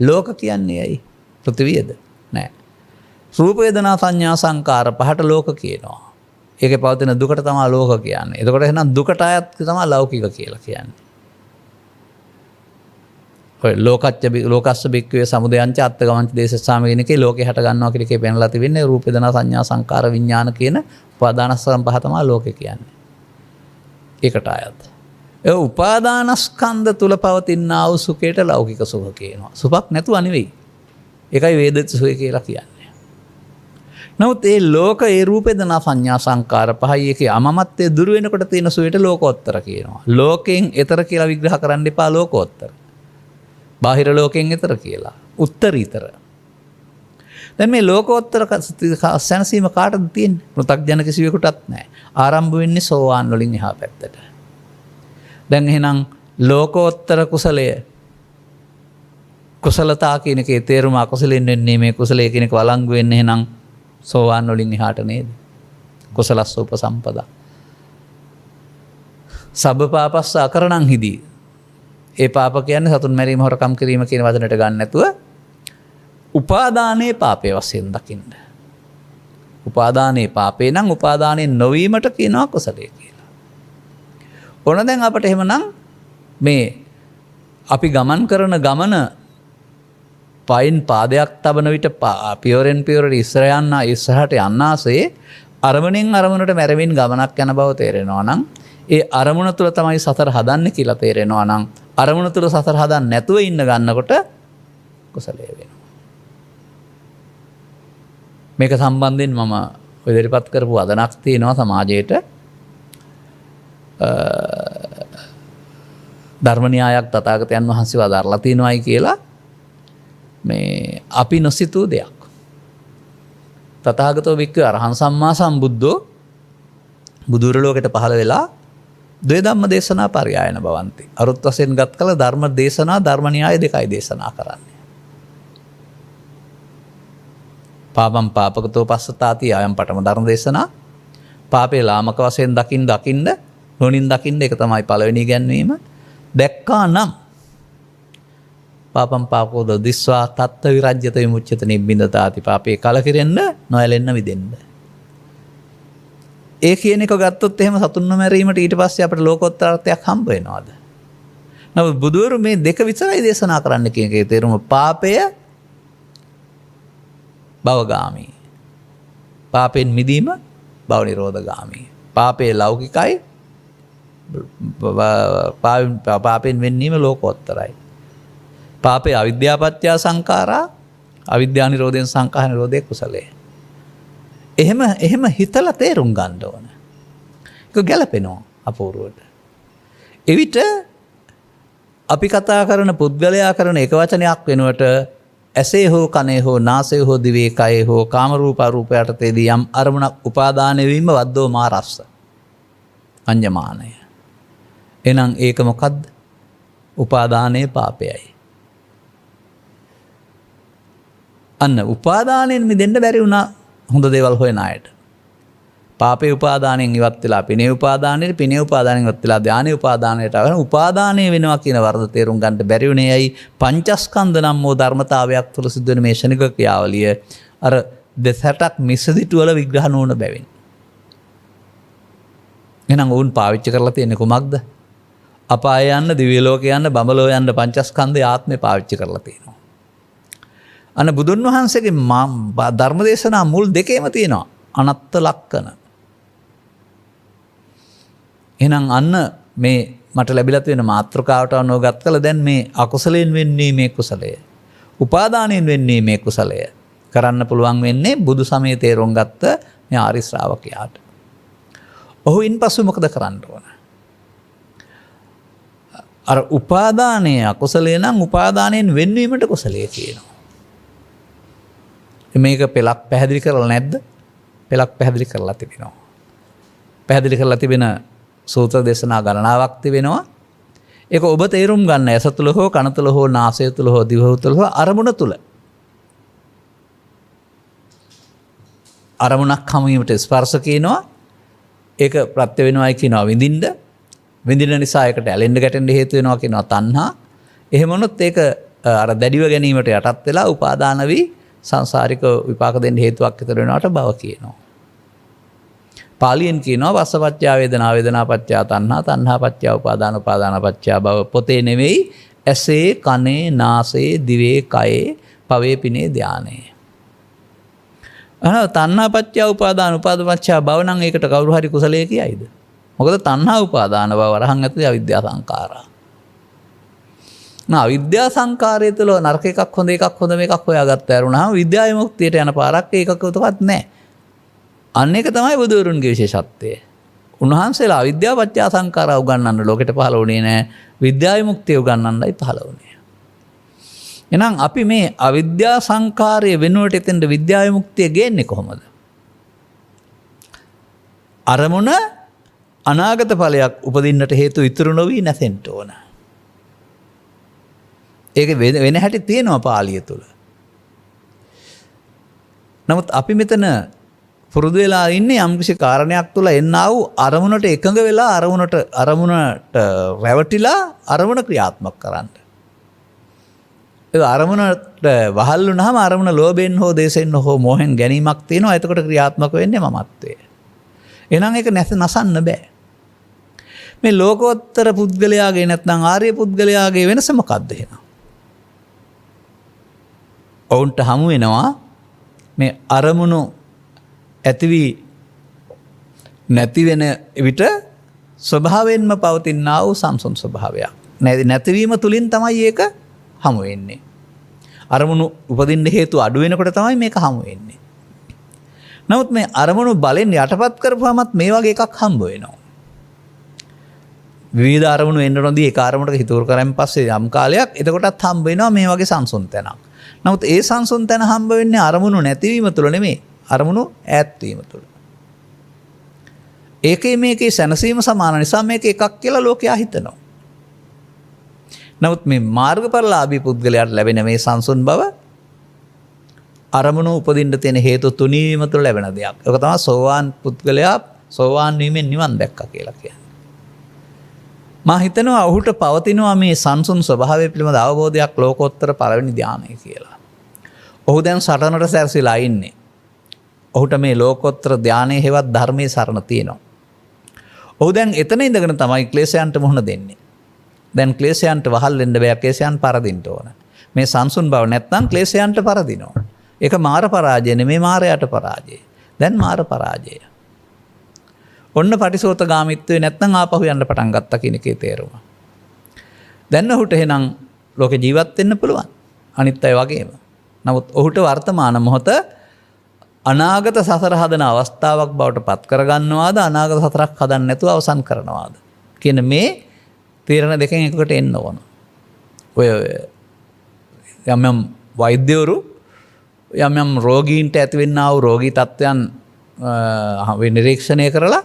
ලෝක කියන්නේ ඇයි? පෘථිවියද? නෑ. රූප වේදනා සංඥා සංකාර පහට ලෝක කියනවා. ඒකේ පවතින දුකට තමයි ලෝක කියන්නේ. එතකොට එහෙනම් දුකට අයත් තමයි ලෞකික කියලා කියන්නේ. ඔය ලෝකස්ස බික්කවේ සමුදයංච අත්තගමංච දේශස්සාම කියන එකේ ලෝකේ හට ගන්නවා කියන එකේ පෙන්ලා තිබෙන්නේ රූප වේදනා සංඥා සංකාර විඥාන කියන උපාදානස්කන්ධ පහ තමයි ලෝකේ කියන්නේ. ඒකට අයත්. ඒ උපාදානස්කන්ධ තුල පවතිනා වූ සුඛයට ලෞකික සුඛ කියනවා. සුඛක් නැතුව නෙවෙයි. ඒකයි වේදිත සුඛය කියලා කියන්නේ. නමුත් ඒ ඒ රූප වේදනා සංඥා සංකාර පහයි එකේ අමමත්වයේ දුර වෙනකොට තියෙන සුඛයට ලෝකෝත්තර කියනවා. ලෝකයෙන් එතර කියලා විග්‍රහ කරන්න එපා ලෝකෝත්තර. බාහිර ලෝකයෙන් එතර කියලා. උත්තරීතර. දැන් මේ ලෝකෝත්තර සැනසීම කාටද තියෙන්නේ? පෘථග්ජන කිසිවෙකුටත් නැහැ. ආරම්භ වෙන්නේ සෝවාන් වලින් එහා පැත්තට. දැන් එහෙනම් ලෝකෝත්තර කුසලය කුසලතා කියන එකේ තේරුම අකුසලෙන් වෙන්නේ මේ කුසලයේ කියන එක වළංගු වෙන්නේ එහෙනම් සෝවාන් වලින් එහාට නේද? කුසලස්ස උපසම්පදා. සබ්බපාපස්ස අකරණං හිදී. ඒ පාප කියන්නේ සතුන් මැරීම, හොරකම් කිරීම කියන වචනට ගන්න නැතුව උපාදානයේ පාපය වශයෙන් දකින්න. උපාදානයේ පාපේ නම් උපාදානයේ නොවීමට කියනවා කුසලයේ කියලා. ඕන දැන් අපට එහෙමනම් මේ අපි ගමන් කරන ගමන පයින් පාදයක් තබන විට පියවරෙන් පියවරට ඉස්සරහට යන්නාසේ අරමුණෙන් අරමුණට මැරෙමින් ගමනක් යන බව තේරෙනවා නම් ඒ අරමුණ තුළ තමයි සතර හදන්නේ කියලා තේරෙනවා නම් අරමුණ තුළ සතර හදන්න නැතුව ඉන්න ගන්නකොට කුසලයේ වෙනවා. මේක සම්බන්ධයෙන් මම ඉදිරිපත් කරපු අදනක් තියෙනවා සමාජයට. ධර්ම න්‍යායක් තථාගතයන් වහන්සේ වදාරලා තියෙනවායි කියලා මේ අපි නොසිතූ දෙයක්. තථාගතෝ වික්ඛු අරහං සම්මා සම්බුද්ධෝ බුදුර ලෝකෙට පහළ වෙලා ද්වේ ධම්ම දේශනා පරියායන භවಂತಿ. අරුත් වශයෙන් ගත් කල ධර්ම දේශනා ධර්ම න්‍යාය දෙකයි දේශනා කරන්නේ. පාපම් පාපකතෝ පස්සතාති ආයම් පඨම ධර්ම දේශනා. පාපේ ලාමක වශයෙන් දකින්න නොනින් දකින්න ඒක තමයි පළවෙනි ඉගැන්වීම. දැක්කා නම් පාපම් පාපකෝ දිස්වා තත්ත්ව විරජ්‍යත විමුච්ඡත නිබ්බින්දතාති. පාපේ කලකිරෙන්න නොයැලෙන්න විදෙන්න. ඒ කියන එක ගත්තොත් එහෙම සතුන්ව මැරීමට ඊට පස්සේ අපිට ලෝකෝත්තර අර්ථයක් හම්බ වෙනවද? නමුත් බුදුවරු මේ දෙක විතරයි දේශනා කරන්න කියන එකේ තේරුම පාපය භවගාමී. පාපෙන් මිදීම භව නිරෝධගාමී. පාපේ ලෞකිකයි පාපෙන් වෙන්නීම ලෝකෝත්තරයි. පාපේ අවිද්‍යාපත්‍ය සංඛාරා අවිද්‍යා නිරෝධයෙන් සංඛාර නිරෝධය කුසලයේ. එහෙම හිතලා තේරුම් ගන්න ඕන. ඒක ගැලපෙනවා අපූර්වට. එවිට අපි කතා කරන පුද්ගලයා කරන එක වචනයක් වෙනුවට ඇසේ හෝ කනේ හෝ නාසයේ හෝ දිවේ කයේ හෝ කාම රූප අරූප යටතේදී යම් අරමුණක් උපාදාන වීම වද්දෝ මාරස්ස අඤ්ඤමානය. එහෙනම් ඒක මොකද්ද? උපාදානයේ පාපයයි. අන්න උපාදානයෙන් මිදෙන්න බැරි වුණා හොඳ දේවල් හොයන අයට. පාපේ උපාදානයෙන් ඉවත් වෙලා පිනේ උපාදානයේ පිනේ උපාදානයෙන් ඉවත් වෙලා ධානයේ උපාදානයට ආවම උපාදානයේ වෙනවා කියන වර්ධ තේරුම් ගන්න බැරි වුණේ ඇයි? පංචස්කන්ධ නම් වූ ධර්මතාවයක් තුළ සිද්ධ වෙන මේ ශනික ක්‍රියාවලිය අර දෙසටක් මිසදිටු වල විග්‍රහ නොවන බැවින්. එහෙනම් වුන් පාවිච්චි කරලා තියෙන්නේ කොමක්ද? අපාය යන්න, දිව්‍ය ලෝක යන්න, බඹලෝ යන්න පංචස්කන්ධයේ ආත්මේ පාවිච්චි කරලා තියෙනවා. අන්න බුදුන් වහන්සේගේ ධර්මදේශනා මුල් දෙකේම තියෙනවා අනත්ත ලක්කන. එහෙනම් අන්න මේ මට ලැබිලා තියෙන මාත්‍රකාවට අනුව ගත් කළ දැන් මේ අකුසලයෙන් වෙන්නේ මේ කුසලය. උපාදානයෙන් වෙන්නේ මේ කුසලය. කරන්න පුළුවන් වෙන්නේ බුදු සමයේ තේරුම් ගත්ත මේ ආරි ශ්‍රාවකයාට. ඔහු ඉන්පසු මොකද කරන්න ඕන? අර උපාදානයේ අකුසලය නම් උපාදානයෙන් වෙන්වීමට කුසලයේ කියනවා. මේක පෙළක් පැහැදිලි කරලා නැද්ද? පෙළක් පැහැදිලි කරලා තිබෙනවා. පැහැදිලි කරලා තිබෙන සූත්‍ර දේශනා ගණනාවක් තිබෙනවා. ඒක ඔබ තේරුම් ගන්න ඇස තුළ හෝ කන තුළ හෝ නාසය තුළ හෝ දිව තුළ හෝ අරමුණ තුළ. අරමුණක් හමුවීමට ස්පර්ශ කියනවා. ඒක ප්‍රත්‍ය වෙනවායි කියනවා විඳින්න. විඳින නිසා ඒකට ඇලෙන්න ගැටෙන්න හේතු වෙනවා කියනවා තණ්හා. එහෙම වුණොත් ඒක අර දැඩිව ගැනීමට යටත් වෙලා උපාදාන වී සංසාරික විපාක දෙන්න හේතුවක් විතර වෙනවට බව කියනවා. පාලියෙන් කියනවා වස්සපච්චා වේදනා වේදනාපච්චා තණ්හා තණ්හාපච්චා උපාදාන උපාදානපච්චා භව. පොතේ නෙවෙයි ඇසේ කනේ නාසයේ දිවේ කයේ පවේ පිනේ ධානයේ. තණ්හාපච්චා උපාදාන උපාදානපච්චා භව නම් ඒකට කවුරු හරි කුසලයේ කියයිද? මොකද තණ්හා උපාදාන භව වරහන් ඇතුලේ අවිද්‍යා සංඛාරා. අවිද්‍යා සංකාරය තුළ නරක එකක් හොඳ එකක් හොඳ මේකක් හොයාගත්ත ඇරුණාම විද්‍යා විමුක්තියට යන පාරක් ඒකකවතවත් නැහැ. අන්න ඒක තමයි බුදුවරුන්ගේ විශේෂත්වය. උන්වහන්සේලා අවිද්‍යාව පත්‍ය සංකාරා උගන්වන්න ලෝකෙට පහළ වුණේ නැහැ. විද්‍යා විමුක්තිය උගන්වන්නයි පහළ වුණේ. එහෙනම් අපි මේ අවිද්‍යා සංකාරය වෙනුවට එතෙන්ට විද්‍යා විමුක්තිය ගේන්නේ කොහොමද? අරමුණ අනාගත ඵලයක් උපදින්නට හේතු ඉතුරු නොවි නැසෙන්න ඕන. ඒක වෙන හැටි තියෙනවා පාළිය තුල. නමුත් අපි මෙතන පුරුදු වෙලා ඉන්නේ යම්කිසි කාරණයක් තුල එන්නා වූ අරමුණට එකඟ වෙලා අරමුණට රැවටිලා අරමුණ ක්‍රියාත්මක කරන්න. ඒ අරමුණට වහල් වුණාම අරමුණ ලෝභයෙන් හෝ දේශයෙන් හෝ මොහෙන් ගැනීමක් තියෙනවා. එතකොට ක්‍රියාත්මක වෙන්නේ මමත්වය. එහෙනම් ඒක නසන්න බෑ. මේ ලෝකෝත්තර පුද්ගලයාගේ නැත්නම් ආර්ය පුද්ගලයාගේ වෙනස මොකක්ද එහෙනම්? ඔවුන්ට හමු වෙනවා මේ අරමුණු ඇතිවි නැති වෙන විට ස්වභාවයෙන්ම පවතිනා වූ සංසුන් ස්වභාවයක්. නැතිවීම තුලින් තමයි ඒක හමු වෙන්නේ. අරමුණු උපදින්න හේතු අඩු වෙනකොට තමයි මේක හමු වෙන්නේ. නමුත් මේ අරමුණු බලෙන් යටපත් කරපුවාමත් මේ වගේ එකක් හම්බ වෙනවා. විවිධ අරමුණු එන්න නොදී ඒක අරමුණට හිතුවර කරන් පස්සේ යම් කාලයක් එතකොටත් හම්බ වෙනවා මේ වගේ සංසුන් තැනක්. නමුත් ඒ සංසුන් තැන හම්බ වෙන්නේ අරමුණු නැතිවීම තුළ නෙමෙයි. අරමුණු ඈත්වීම තුළ. ඒකේ මේකේ සැනසීම සමාන නිසා මේක එකක් කියලා ලෝකයා හිතනවා. නමුත් මේ මාර්ගඵලලාභී පුද්ගලයාට ලැබෙන මේ සංසුන් බව අරමුණු උපදින්න තියෙන හේතු තුනීම තුළ ලැබෙන දෙයක්. ඒක තමයි සෝවාන් පුද්ගලයා සෝවාන් වීමෙන් නිවන් දැක්කා කියලා කියන්නේ. මා හිතනවා ඔහුට පවතිනවා මේ සංසුන් ස්වභාවය පිළිබඳ අවබෝධයක් ලෝකෝත්තර පළවෙනි ධානය කියලා. ඔහු දැන් සටනට සැරසිලා ඉන්නේ. ඔහුට මේ ලෝකෝත්තර ධානයේ හේවත් ධර්මයේ සරණ තියෙනවා. ඔහු දැන් එතන ඉඳගෙන තමයි ක්ලේශයන්ට මුහුණ දෙන්නේ. දැන් ක්ලේශයන්ට වහල් වෙන්න බෑ ක්ලේශයන් පරදින්න ඕන. මේ සංසුන් බව නැත්නම් ක්ලේශයන්ට පරදිනවා. ඒක මාර පරාජය නෙමෙයි මාරයට පරාජය. දැන් මාර පරාජය. ඔන්න පටිසෝතගාමීත්වයේ නැත්නම් ආපහු යන්න පටන් ගත්තා කියන එකේ තේරුම. දැන් ඔහුට එහෙනම් ලෝකේ ජීවත් වෙන්න පුළුවන්. අනිත් අය වගේම. නමුත් ඔහුට වර්තමාන මොහොත අනාගත සසර හදන අවස්ථාවක් බවට පත් කරගන්නවාද අනාගත සසරක් හදන්න නැතුව අවසන් කරනවාද කියන මේ තීරණ දෙකෙන් එකකට එන්න ඕන. ඔය යම් වෛද්‍යවරු යම් රෝගීන්ට ඇතිවෙන්නා වූ රෝගී තත්ත්වයන් නිරීක්ෂණය කරලා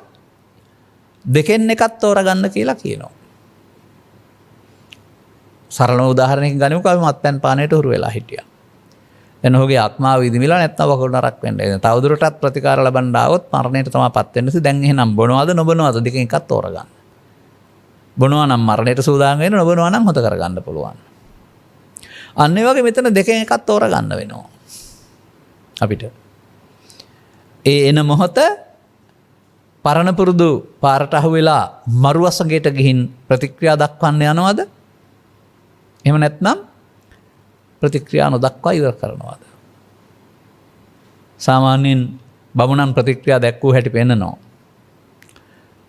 දෙකෙන් එකක් තෝරගන්න කියලා කියනවා. සරල උදාහරණයකින් ගනිමුකෝ අපි මත්පැන් පානයට හුරු වෙලා හිටියා. දැන් ඔහුගේ ආත්මාව විදිමිලා නැත්නම් වකුගඩු නරක් වෙන්න. තවදුරටත් ප්‍රතිකාර ලබන්න ආවොත් මරණයට තමයිපත් වෙන්නේ. දැන් එහෙනම් බොනවද නොබොනවද දෙකෙන් එකක් තෝරගන්න. බොනවා නම් මරණයට සූදානම් වෙන්න, නොබොනවා නම් හොත කරගන්න පුළුවන්. අන්න ඒ වගේ මෙතන දෙකෙන් එකක් තෝරගන්න වෙනවා. අපිට ඒ එන මොහොත පරණ පුරුදු පාරට අහු වෙලා මරුවසගේට ගිහින් ප්‍රතික්‍රියා දක්වන්න යනවද? එහෙම නැත්නම් ප්‍රතික්‍රියා නොදක්වා ඉවර කරනවද? සාමාන්‍යයෙන් බමුණන් ප්‍රතික්‍රියා දැක්වූ හැටි පෙන්නනවා.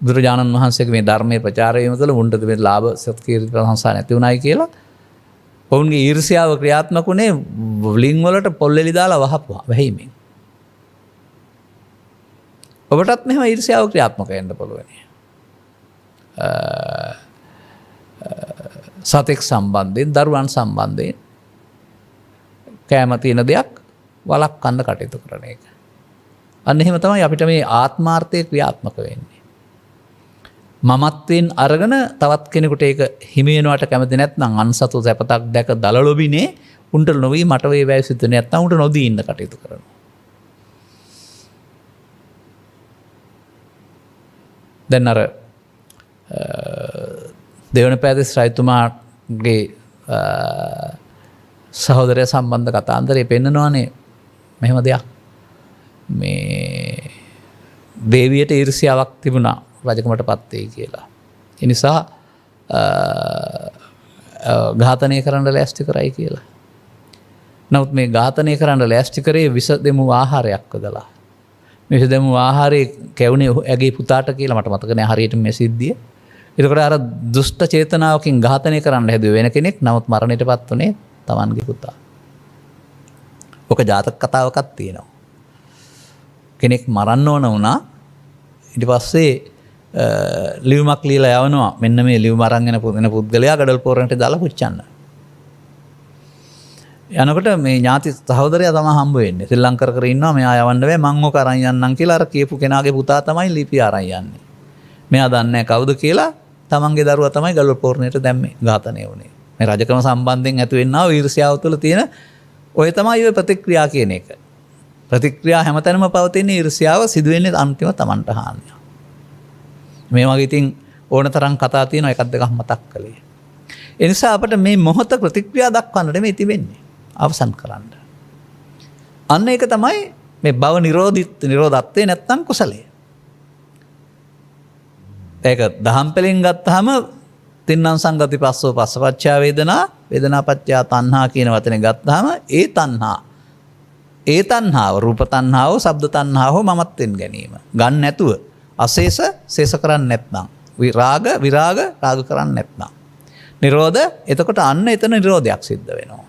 බුදුරජාණන් වහන්සේගේ මේ ධර්මයේ ප්‍රචාරය වීම තුළ මුන්ට මේ ලාභ සත්කීර්ති ප්‍රශංසා නැති වුණායි කියලා ඔවුන්ගේ ඊර්ෂ්‍යාව ක්‍රියාත්මක වුණේ ලිං වලට පොල්ලෙලි දාලා වහපුවා වැහිමින්. ඔබටත් මෙහෙම ඊර්ෂ්‍යාව ක්‍රියාත්මක වෙන්න පුළුවන්. සතෙක් සම්බන්ධයෙන් දරුවන් සම්බන්ධයෙන් කැම තියෙන දෙයක් වළක්වන්න කටයුතු කරන එක. අන්න එහෙම තමයි අපිට මේ ආත්මාර්ථය ක්‍රියාත්මක වෙන්නේ. මමත්වෙන් අරගෙන තවත් කෙනෙකුට ඒක හිමි වෙනවට කැමති නැත්නම් අන්සතු සැපතක් දැක දලලොබිනේ උන්ට නොවි මට වේ වැය සිද්ධ නැත්නම් උන්ට නොදී ඉන්න කටයුතු කරනවා. දැන් අර දෙවනපෑතිස් රජතුමාගේ සහෝදරය සම්බන්ධ කතාන්දරේ පෙන්නනවානේ මෙහෙම දෙයක්. මේ දේවියට ඊර්ෂ්‍යාවක් තිබුණා රජකමට පත් වෙයි කියලා. ඒ නිසා ඝාතනය කරන්න ලෑස්ති කරයි කියලා. නමුත් මේ ඝාතනය කරන්න ලෑස්ති කරේ විස දෙමු ආහාරයක් යොදලා. මේ විස දෙමු ආහාරේ කැවුනේ ඇගේ පුතාට කියලා මට මතක නෑ හරියට මේ සිද්ධිය. ඒකට අර දුෂ්ට චේතනාවකින් ඝාතනය කරන්න හැදුවේ වෙන කෙනෙක්. නමුත් මරණයටපත් උනේ තමන්ගේ පුතා. ඔක ජාතක කතාවකක් තියෙනවා. කෙනෙක් මරන්න ඕන වුණා. ඊට පස්සේ ලියුමක් ලියලා යවනවා. මෙන්න මේ ලියුම අරන් එන පුද්ගලයා ගඩොල් පොරකට දාලා පුච්චන්න. යනකොට මේ ඥාති සහෝදරයා තමයි හම්බ වෙන්නේ. ශ්‍රී ලංකා කර ඉන්නවා. මෙයා යවන්න බෑ. මං ඕක අරන් යන්නම් කියලා අර කියපු කෙනාගේ පුතා තමයි ලිපිය අරන් යන්නේ. මෙයා දන්නේ නැහැ කවුද කියලා. තමන්ගේ දරුවා තමයි ගඩොල් පොරණයට දැම්මේ. ඝාතනය වුණේ. මේ රජකම සම්බන්ධයෙන් ඇති වෙන්නා වූ ඊර්ෂ්‍යාව තුළ තියෙන ඔය තමයි ඔය ප්‍රතික්‍රියා කියන එක. ප්‍රතික්‍රියා හැමතැනම පවතින ඊර්ෂ්‍යාව සිදු වෙන්නේ අන්තිම තමන්ට හානිය. මේ වගේ ඉතින් ඕන තරම් කතා තියෙනවා එකක් දෙකක් මතක් කළේ. ඒ නිසා අපිට මේ මොහොත ප්‍රතික්‍රියා දක්වන්න නෙමෙයි තිබෙන්නේ. අවසන් කරන්න. අන්න ඒක තමයි මේ භව නිරෝධත්වේ නැත්තම් කුසලය. ඒක දහම් පෙළෙන් ගත්තාම තින්නම් සංගති පස්සෝ පස්සපච්චා වේදනා වේදනාපච්චා තණ්හා කියන වචනේ ගත්තාම ඒ තණ්හාව රූප තණ්හාව ශබ්ද තණ්හාව මමත්වෙන් ගැනීම ගන්න නැතුව අශේෂ ශේෂ කරන්නේ නැත්නම් විරාග රාග කරන්නේ නැත්නම් නිරෝධ එතකොට අන්න එතන නිරෝධයක් සිද්ධ වෙනවා.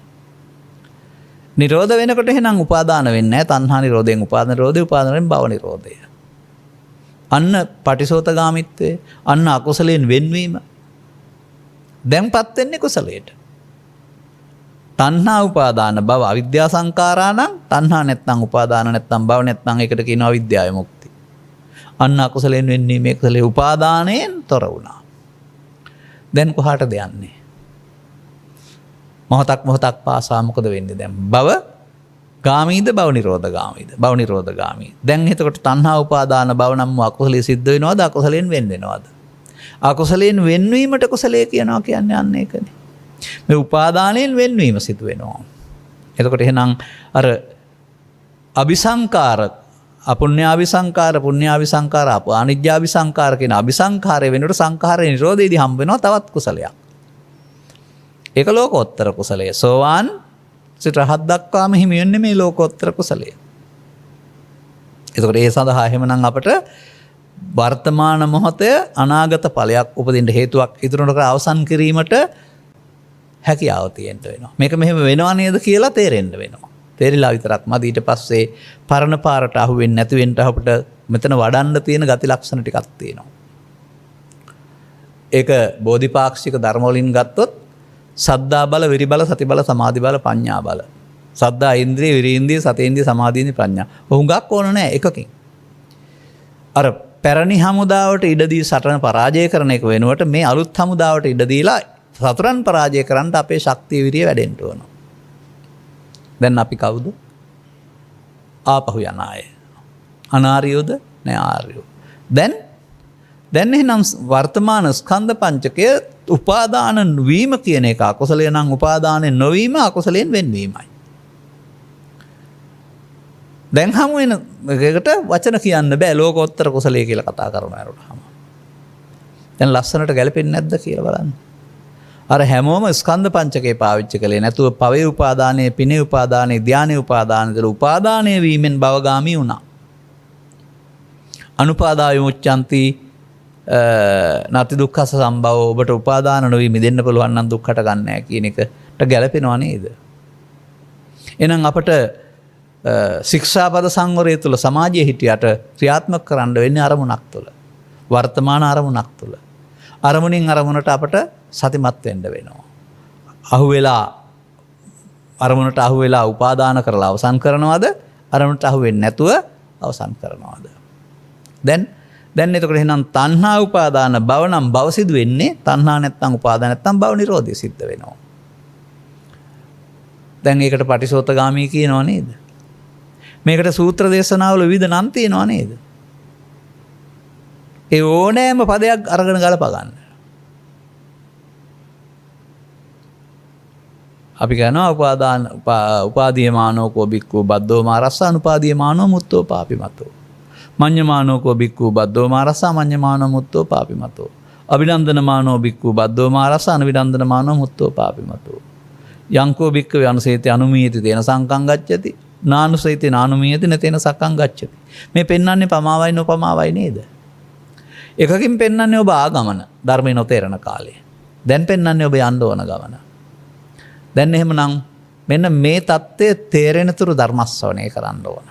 නිරෝධ වෙනකොට එහෙනම් උපාදාන වෙන්නේ නැහැ. තණ්හා නිරෝධයෙන් උපාදාන නිරෝධය උපාදානෙන් භව නිරෝධය. අන්න පටිසෝතගාමිත්වය අන්න අකුසලයෙන් වෙන්වීම දැන්පත් වෙන්නේ කුසලයට. තණ්හා උපාදාන භව අවිද්‍යා සංඛාරා නම් තණ්හා නැත්නම් උපාදාන නැත්නම් භව නැත්නම් ඒකට කියනවා අවිද්‍යාව මුක්ති. අන්න අකුසලයෙන් වෙන්නේ මේ කුසලේ උපාදානයෙන් තොර වුණා. දැන් කොහාටද යන්නේ? මොහොතක් පාසා මොකද වෙන්නේ දැන්? භව ගාමීද භව නිරෝධගාමීද? භව නිරෝධගාමී. දැන් එතකොට තණ්හා උපාදාන භව නම් අකුසලයේ සිද්ධ වෙනවද? අකුසලයෙන් වෙන් වෙනවද? අකුසලයෙන් වෙන්වීමට කුසලයේ කියනවා කියන්නේ අන්න ඒකනේ. මේ උපාදානයෙන් වෙන්වීම සිදු වෙනවා. එතකොට එහෙනම් අර අபிසංකාර අපුඤ්ඤාபிසංකාර පුඤ්ඤාபிසංකාර අනිජ්ජාபிසංකාර කියන අபிසංකාරය වෙනකොට සංඛාරේ නිරෝධයේදී හම්බ වෙනවා තවත් කුසලයක්. ඒක ලෝකෝත්තර කුසලය. සෝවාන් සිට රහත් දක්වාම හිමි වෙන්නේ මේ ලෝකෝත්තර කුසලය. එතකොට ඒ සඳහා එහෙමනම් අපට වර්තමාන මොහොතේ අනාගත ඵලයක් උපදින්න හේතුවක් ඉදිරියට කර අවසන් කිරීමට හැකියාව තියෙන්න වෙනවා. මේක මෙහෙම වෙනව නේද කියලා තේරෙන්න වෙනවා. තේරිලා විතරක් මදි. ඊට පස්සේ පරණ පාරට අහු වෙන්නේ නැති වෙන්න අපිට මෙතන වඩන්න තියෙන ගති ලක්ෂණ ටිකක් තියෙනවා. ඒක බෝධිපාක්ෂික ධර්ම වලින් ගත්තොත් සද්ධා බල, විරි බල, සති බල, සමාධි බල, ප්‍රඥා බල. සද්ධා ඉන්ද්‍රිය, විරි ඉන්ද්‍රිය, සති ඉන්ද්‍රිය, සමාධි ඉන්ද්‍රිය, ප්‍රඥා. හුඟක් ඕන නැහැ එකකින්. අර පැරණි හමුදාවට ඉඩ දී සටන පරාජය කරන එක වෙනුවට මේ අලුත් හමුදාවට ඉඩ දීලා සතරන් පරාජය කරන්න අපේ ශක්තිය විරිය වැඩෙන්න ඕන. දැන් අපි කවුද? ආපහු යන අය. අනාර්යෝද? නෑ ආර්යෝ. දැන් එහෙනම් වර්තමාන ස්කන්ධ පංචකය උපාදාන වීම කියන එක අකුසලය නම් උපාදානෙ නොවීම අකුසලයෙන් වෙන්වීමයි. දැන් හමු වෙන එකකට වචන කියන්න බෑ ලෝකෝත්තර කුසලයේ කියලා කතා කරනවරුනහම. දැන් ලස්සනට ගැලපෙන්නේ නැද්ද කියලා බලන්න. අර හැමෝම ස්කන්ධ පංචකේ පාවිච්චි කළේ නැතුව පවේ උපාදානයේ, පිනේ උපාදානයේ, ධානයේ උපාදානයේ උපාදානයේ වීමෙන් භවගාමී වුණා. අනුපාදා විමුච්ඡanti නැති දුක්ඛස සම්භව ඔබට උපාදාන නොවි මිදෙන්න පුළුවන් නම් දුක්කට ගන්න නැහැ කියන එකට ගැලපෙනව නේද? එහෙනම් අපට ශික්ෂාපද සංවරය තුළ සමාජයේ හිටියට ක්‍රියාත්මක කරන්න වෙන්නේ අරමුණක් තුළ. වර්තමාන අරමුණක් තුළ. අරමුණින් අරමුණට අපට සතිමත් වෙන්න වෙනවා. අරමුණට අහු වෙලා උපාදාන කරලා අවසන් කරනවද? අරමුණට අහු වෙන්නේ නැතුව අවසන් කරනවද? දැන් එතකොට එහෙනම් තණ්හා උපාදාන භව නම් භව සිදු වෙන්නේ තණ්හා නැත්නම් උපාදාන නැත්නම් භව නිරෝධය සිද්ධ වෙනවා. දැන් ඒකට පටිසෝතගාමී කියනවා නේද? මේකට සූත්‍ර දේශනාවල විවිධ නම් තියෙනවා නේද? ඒ ඕනෑම පදයක් අරගෙන ගලප ගන්න. අපි කියනවා උපාදීයමානෝ කෝ බික්ඛු බද්දෝ මාරස්ස අනුපාදීයමානෝ මුත්තෝ පාපිමතෝ. මඤ්ඤමානෝ කෝ බික්ඛු බද්දෝ මාරස්ස මඤ්ඤමානෝ මුත්තෝ පාපිමතෝ. අභිනන්දනමානෝ බික්ඛු බද්දෝ මාරස්ස අනවිනන්දනමානෝ මුත්තෝ පාපිමතෝ. යංකෝ බික්ඛවේ අනුසේති අනුමීයති තේන සංකං ගච්ඡති. නානුසේති නානුමීයති නතේන සක්කං ගච්ඡති. මේ පෙන්වන්නේ පමාවයි නොපමාවයි නේද? එකකින් පෙන්වන්නේ ඔබ ආගමන ධර්මේ නොතේරන කාලේ. දැන් පෙන්වන්නේ ඔබ යන්න ඕන ගමන. දැන් එහෙමනම් මෙන්න මේ தත්ත්වය තේරෙන තුරු ධර්මස්සවණය කරන්න ඕන.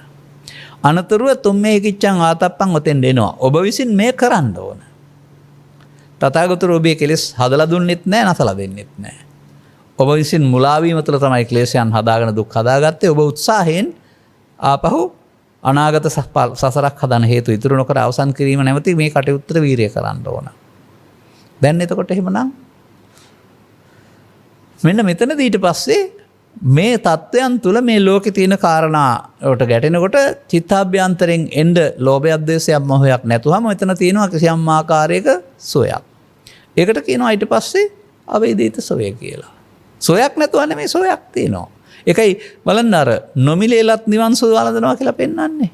අනතුරුව තුම්මේ කිච්ඡං ආතප්පං ඔතෙන් දෙනවා. ඔබ විසින් මේ කරන්න ඕන. තථාගතතුරු ඔබේ කෙලෙස් හදලා දුන්නෙත් නැහැ, නැසලා දෙන්නෙත් නැහැ. ඔබ විසින් මුලා වීම තුළ තමයි ක්ලේශයන් හදාගෙන දුක් හදාගත්තේ. ඔබ උත්සාහයෙන් ආපහු අනාගත සසරක් හදන හේතු ඉතුරු නොකර අවසන් කිරීම නැවති මේ කටයුත්තට වීරිය කරන්න ඕන. දැන් එතකොට එහෙමනම් මෙන්න මෙතනදී ඊට පස්සේ මේ தත්වයන් තුළ මේ ලෝකේ තියෙන කාරණාවට ගැටෙනකොට චිත්තාභ්‍යන්තරෙන් එන්න ලෝභයක්, ද්වේෂයක්, මොහයක් නැතුවම මෙතන තියෙනවා කිසියම් ආකාරයක සෝයක්. ඒකට කියනවා ඊට පස්සේ අවේදිත සෝය කියලා. සෝයක් නැතුව නෙමෙයි සෝයක් තියෙනවා. ඒකයි බලන්න අර නොමිලේලත් නිවන් සුව වළඳනවා කියලා පෙන්වන්නේ.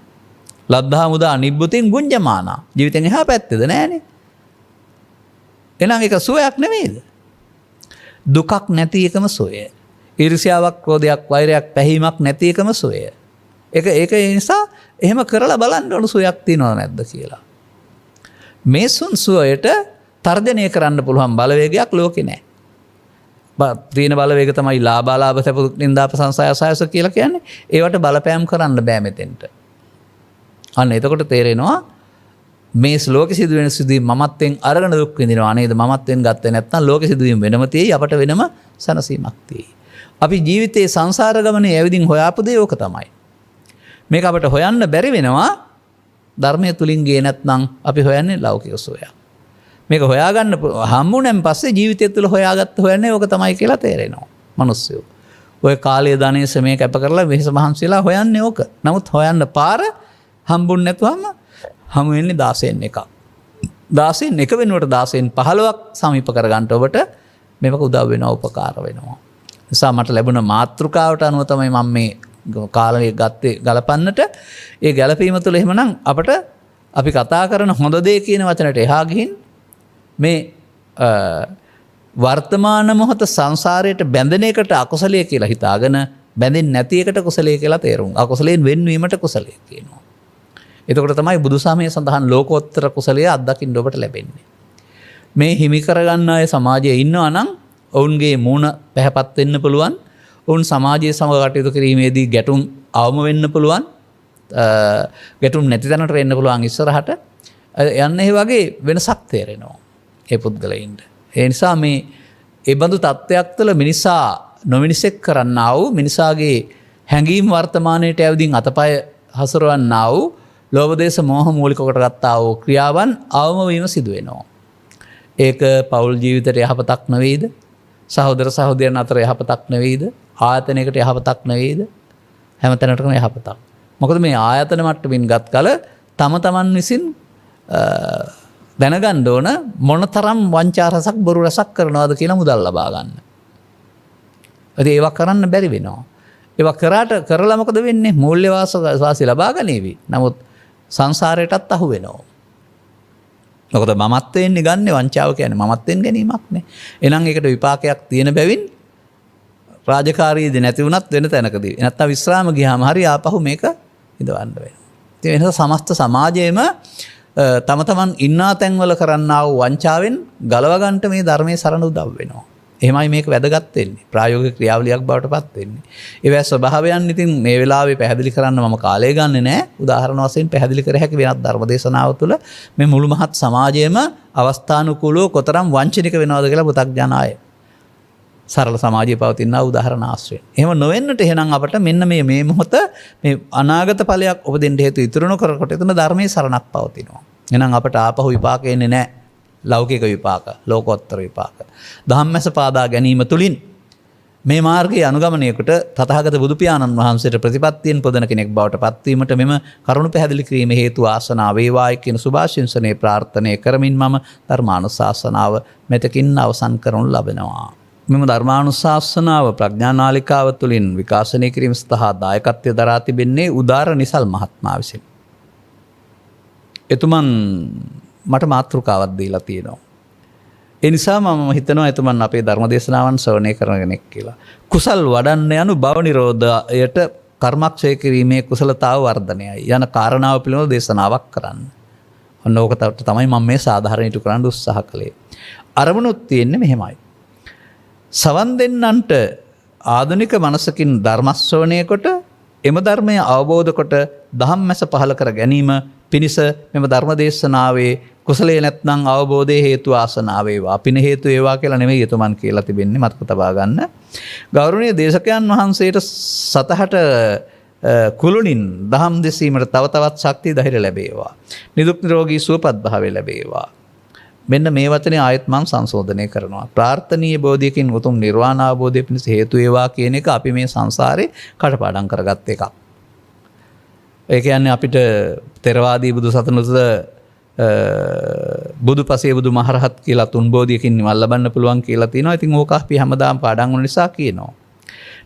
ලද්ධා මුදා නිබ්බුතින් ගුඤ්ජමානා. ජීවිතෙන් එහා පැත්තේද නෑනේ. එහෙනම් ඒක සෝයක් නෙමෙයිද? දුකක් නැති එකම සෝය. ඊර්ෂ්‍යාවක්, ක්‍රෝධයක්, වෛරයක්, පැහිමක් නැති එකම සෝය. ඒක නිසා එහෙම කරලා බලන්න ඕන සෝයක් තියනව නැද්ද කියලා. මේ සුවයට තර්ජනය කරන්න පුළුවන් බලවේගයක් ලෝකේ නැහැ. තියෙන බලවේග තමයි ලාභාලාභ සැප දුක් නින්දා ප්‍රශංසා ආසයස කියලා කියන්නේ. ඒවට බලපෑම් කරන්න බෑ මෙතෙන්ට. අන්න එතකොට තේරෙනවා මේ ශ්ලෝක සිදුවෙන සිදුවීම් මමත්වෙන් අරගෙන දුක් විඳිනවා නේද? මමත්වෙන් ගත්තේ නැත්නම් ලෝක සිදුවීම් වෙනම තියෙයි, අපට වෙනම සනසීමක් තියෙයි. අපි ජීවිතයේ සංසාර ගමනේ ඇවිදින් හොයාපු දේ ඕක තමයි. මේක අපට හොයන්න බැරි වෙනවා ධර්මයේ තුලින් ගියේ නැත්නම් අපි හොයන්නේ ලෞකික සෝයක්. මේක හොයාගන්න හම්බුනන් පස්සේ ජීවිතය තුළ හොයන්නේ ඕක තමයි කියලා තේරෙනවා මිනිස්සු. ඔය කාලය ධනෙ සමේ කැප කරලා වෙහස මහන්සිලා හොයන්නේ ඕක. නමුත් හොයන්න පාර හම්බුනේ නැතුවම හමු වෙන්නේ 16න් එකක්. 16න් එක වෙනුවට 16න් 15ක් සමීප කරගන්න ඔබට මේක උදව් වෙනවා, උපකාර වෙනවා. නිසා මට ලැබුණ මාතෘකාවට අනුව තමයි මම මේ කාලය ගත්තේ ගලපන්නට. ඒ ගැලපීම තුළ එහෙමනම් අපට අපි කතා කරන හොඳ දේ කියන වචනට එහා ගිහින් මේ වර්තමාන මොහොත සංසාරයට බැඳෙන එකට අකුසලයේ කියලා හිතාගෙන බැඳෙන්නේ නැති එකට කුසලයේ කියලා තේරුම්. අකුසලයෙන් වෙන්වීමට කුසලයේ කියනවා. එතකොට තමයි බුදුසමයේ සඳහන් ලෝකෝත්තර කුසලයේ අත්දකින්න ඔබට ලැබෙන්නේ. මේ හිමි කරගන්න අය සමාජයේ ඉන්නවා නම් ඔවුන්ගේ මූණ පැහැපත් වෙන්න පුළුවන්. ඔවුන් සමාජයේ සමග කටයුතු කිරීමේදී ගැටුම් අවම වෙන්න පුළුවන්. ගැටුම් නැති තැනට වෙන්න පුළුවන් ඉස්සරහට. යන්න ඒ වගේ වෙනසක් තේරෙනවා ඒ පුද්ගලයින්ට. ඒ නිසා මේ ඒ බඳු තත්ත්වයක් තුළ මිනිසා නොමිනිසෙක් කරන්නා වූ මිනිසාගේ හැඟීම් වර්තමානයට ඇවිදින් අතපය හසුරවන්නා වූ ලෝභ දේශ මොහ මූලික කොට ගත්තා වූ ක්‍රියාවන් අවම වීම සිදු වෙනවා. ඒක පෞල් ජීවිතයට යහපතක් නෙවෙයිද? සහෝදර සහෝදරයන් අතර යහපතක් නෙවෙයිද? ආයතනයකට යහපතක් නෙවෙයිද? හැමතැනටම යහපතක්. මොකද මේ ආයතන මට්ටමින් ගත් කල තම තමන් විසින් දැනගන්න ඕන මොනතරම් වංචා රසක් බොරු රසක් කරනවද කියලා මුදල් ලබා ගන්න. ඒවා කරන්න බැරි වෙනවා. ඒවා කරලා මොකද වෙන්නේ? මූල්‍ය වාසි ලබා ගනීවි. නමුත් සංසාරයටත් අහු වෙනවා. මොකද මමත්වයෙන් ගන්න වංචාව කියන්නේ මමත්වෙන් ගැනීමක් නේ. එහෙනම් ඒකට විපාකයක් තියෙන බැවින් රාජකාරීදී නැති වුණත් වෙන තැනකදී නැත්තම් විශ්‍රාම ගියාම හරි ආපහු මේක ඉදවන්න වෙනවා. ඒ නිසා සමස්ත සමාජයේම තම තමන් ඉන්නා තැන්වල කරන්නා වූ වංචාවෙන් ගලව ගන්නට මේ ධර්මයේ සරණ උදව් වෙනවා. එහෙමයි මේක වැදගත් වෙන්නේ. ප්‍රායෝගික ක්‍රියාවලියක් බවට පත් වෙන්නේ. ඒවැ ස්වභාවයන් ඉතින් මේ වෙලාවේ පැහැදිලි කරන්න මම කාලය ගන්නෙ නෑ. උදාහරණ වශයෙන් පැහැදිලි කර හැකි වෙනත් ධර්ම දේශනාව තුළ මේ මුළු මහත් සමාජයේම අවස්ථානුකූලව කොතරම් වංචනික වෙනවද කියලා පුතග්ජන අය සරල සමාජයේ පවතින උදාහරණ ආශ්‍රයෙන්. එහෙම නොවෙන්නට එහෙනම් අපට මෙන්න මේ මොහොත මේ අනාගත ඵලයක් උපදින්න හේතු ඉතුරු නොකරකොට එතන ධර්මයේ සරණක් පවතිනවා. එහෙනම් අපට ආපහු විපාක එන්නේ නැහැ. ලෞකික විපාක, ලෝකෝත්තර විපාක. ධම්මස පාදා ගැනීම තුලින් මේ මාර්ගයේ අනුගමනයකට තථාගත බුදු පියාණන් වහන්සේට ප්‍රතිපත්තියෙන් පොදන කෙනෙක් බවට පත්වීමට මෙම කරුණු පැහැදිලි කිරීම හේතු ආසනාව වේවායි කියන සුභාශිංසනයේ ප්‍රාර්ථනා කරමින් මම ධර්මානුශාසනාව මෙතකින් අවසන් කරනු ලබනවා. මෙම ධර්මානුශාසනාව ප්‍රඥානාලිකාව තුළින් විකාශනය කිරීම සඳහා දායකත්වය දරා තිබෙන්නේ උදාර නිසල් මහත්මයා විසින්. එතුමන් මට මාතෘකාවක් දීලා තියෙනවා. ඒ නිසා මම හිතනවා එතුමන් අපේ ධර්ම දේශනාවන් ශ්‍රවණය කරන කෙනෙක් කියලා. කුසල් වඩන්න යනු භව නිරෝධයට කර්මක්ෂය කිරීමේ කුසලතාව වර්ධනයයි යන කාරණාව පිළිබඳව දේශනාවක් කරන්න. ඔන්න ඕක තමයි මම මේ සාධාරණීතු කරන්න උත්සාහ කළේ. අරමුණුත් තියෙන්නේ මෙහෙමයි. සවන් දෙන්නන්ට ආධුනික මනසකින් ධර්ම ශ්‍රවණය කොට එම ධර්මය අවබෝධ කොට ධම්මැස පහල කර ගැනීම පිණිස මෙම ධර්ම දේශනාවේ කුසලයේ නැත්නම් අවබෝධයේ හේතු ආසනාව වේවා. පින හේතු වේවා කියලා නෙමෙයි එතුමන් කියලා තිබෙන්නේ මතක තබා ගන්න. ගෞරවනීය දේශකයන් වහන්සේට සතහට කුළුණින් දහම් දෙසීමට තව තවත් ශක්තිය ධෛර්ය ලැබේවා. නිදුක් නිරෝගී සුවපත් භාවය ලැබේවා. මෙන්න මේ වචනේ ආයත් මම සංශෝධනය කරනවා. ප්‍රාර්ථනීය බෝධියකින් උතුම් නිර්වාණ අවබෝධය පිණිස හේතු වේවා කියන එක අපි මේ සංසාරේ කටපාඩම් කරගත් එකක්. ඒ කියන්නේ අපිට ථෙරවාදී බුදු සසුනට බුදුපසේ බුදු මහරහත් කියලා තුන් බෝධියකින් නිවන් ලබන්න පුළුවන් කියලා තියෙනවා. ඉතින් ඕක අපි හැමදාම පාඩම් වුන නිසා කියනවා.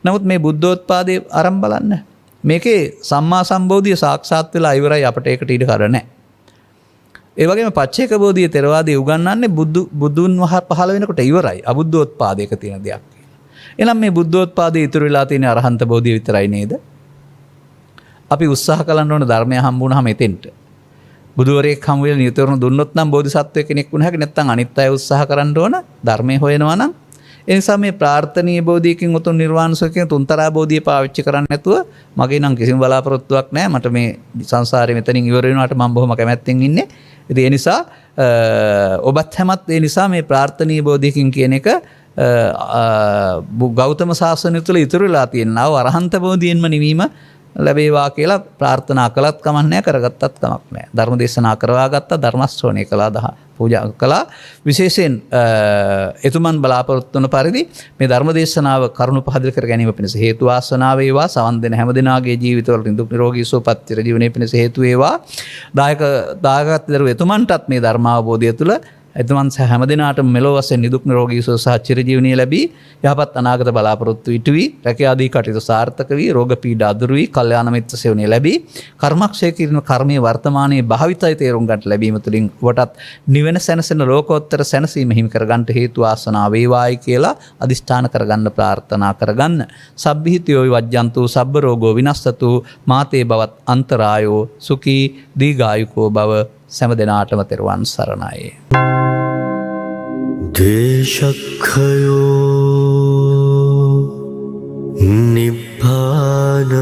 නමුත් මේ බුද්ධෝත්පාදේ ආරම්භ බලන්න. මේකේ සම්මා සම්බෝධිය සාක්ෂාත් වෙලා ඉවරයි අපිට ඒකට ඉඩ කර නැහැ. ඒ වගේම පච්චේක බෝධිය ථෙරවාදී උගන්වන්නේ බුදුන් පහළ වෙනකොට ඉවරයි. අබුද්ධෝත්පාදයක තියෙන දෙයක් කියලා. එහෙනම් මේ බුද්ධෝත්පාදේ ඉතුරු වෙලා තියෙන අරහන්ත බෝධිය විතරයි නේද? අපි උත්සාහ කරන්න ඕන ධර්මය හම්බුනහම එතෙන්ට. බුදුවරයෙක් හම්බ වෙලා නිතරම දුන්නොත් නම් බෝධිසත්වයෙක් කෙනෙක් වුණ හැකි. නැත්නම් අනිත් අය උත්සාහ කරන්න ඕන ධර්මය හොයනවා නම්. ඒ නිසා මේ ප්‍රාර්ථනීය බෝධියකින් උතුම් නිර්වාණ සුවයෙන් තුන්තරා බෝධිය පාවිච්චි කරන්නේ නැතුව මගේ නම් කිසිම බලාපොරොත්තුවක් නැහැ. මට මේ සංසාරේ මෙතනින් ඉවර වෙනවාට මම බොහොම කැමැත්තෙන් ඉන්නේ. ඉතින් ඒ නිසා ඔබත් හැමත් ඒ නිසා මේ ප්‍රාර්ථනීය බෝධියකින් කියන එක ගෞතම සාසනය තුළ ඉතුරු වෙලා තියෙනවා. අරහන්ත බෝධියෙන්ම නිවීම ලැබේවා කියලා ප්‍රාර්ථනා කළත් කමක් නැහැ, කරගත්තත් කමක් නැහැ. ධර්ම දේශනා කරවා ගත්තා, ධර්ම ශ්‍රවණය කළා, පූජා කළා. විශේෂයෙන් එතුමන් බලාපොරොත්තු වන පරිදි මේ ධර්ම දේශනාව කරුණු පහදල් කර ගැනීම පිණිස හේතු වාසනාව වේවා. සවන් දෙන හැම දිනාගේ ජීවිතවල නිදුක් නිරෝගී සුවපත් චිර ජීවනයේ පිණිස හේතු වේවා. දායකත්වදරු එතුමන්ටත් මේ ධර්ම අවබෝධය තුළ එතුමන් හැම දිනාටම මෙලොව වශයෙන් නිදුක් නිරෝගී සුව සහ චිරජීවනීය ලැබී යහපත් අනාගත බලාපොරොත්තු ඉටු වී රැකියාදී කටයුතු සාර්ථක වී රෝග පීඩා දුරු වී කල්යාණ මිත්‍ර සේවනය ලැබී කර්මක්ෂය කිරීම කර්මයේ වර්තමානයේ භාවිතය තේරුම් ගන්නට ලැබීම තුළින් ඔබටත් නිවන සැනසෙන ලෝකෝත්තර සැනසීම හිමි කර ගන්නට හේතු ආසනා වේවායි කියලා අදිෂ්ඨාන කරගන්න ප්‍රාර්ථනා කරගන්න. සබ්බිහිතයෝ වජ්ජන්තු සබ්බ රෝගෝ විනස්සතු මාතේ බවත් අන්තරායෝ සුඛී දීඝායුකෝ භව සෑම දිනාටම තෙරුවන් සරණයි. දේශක්ඛයෝ නිබ්බානං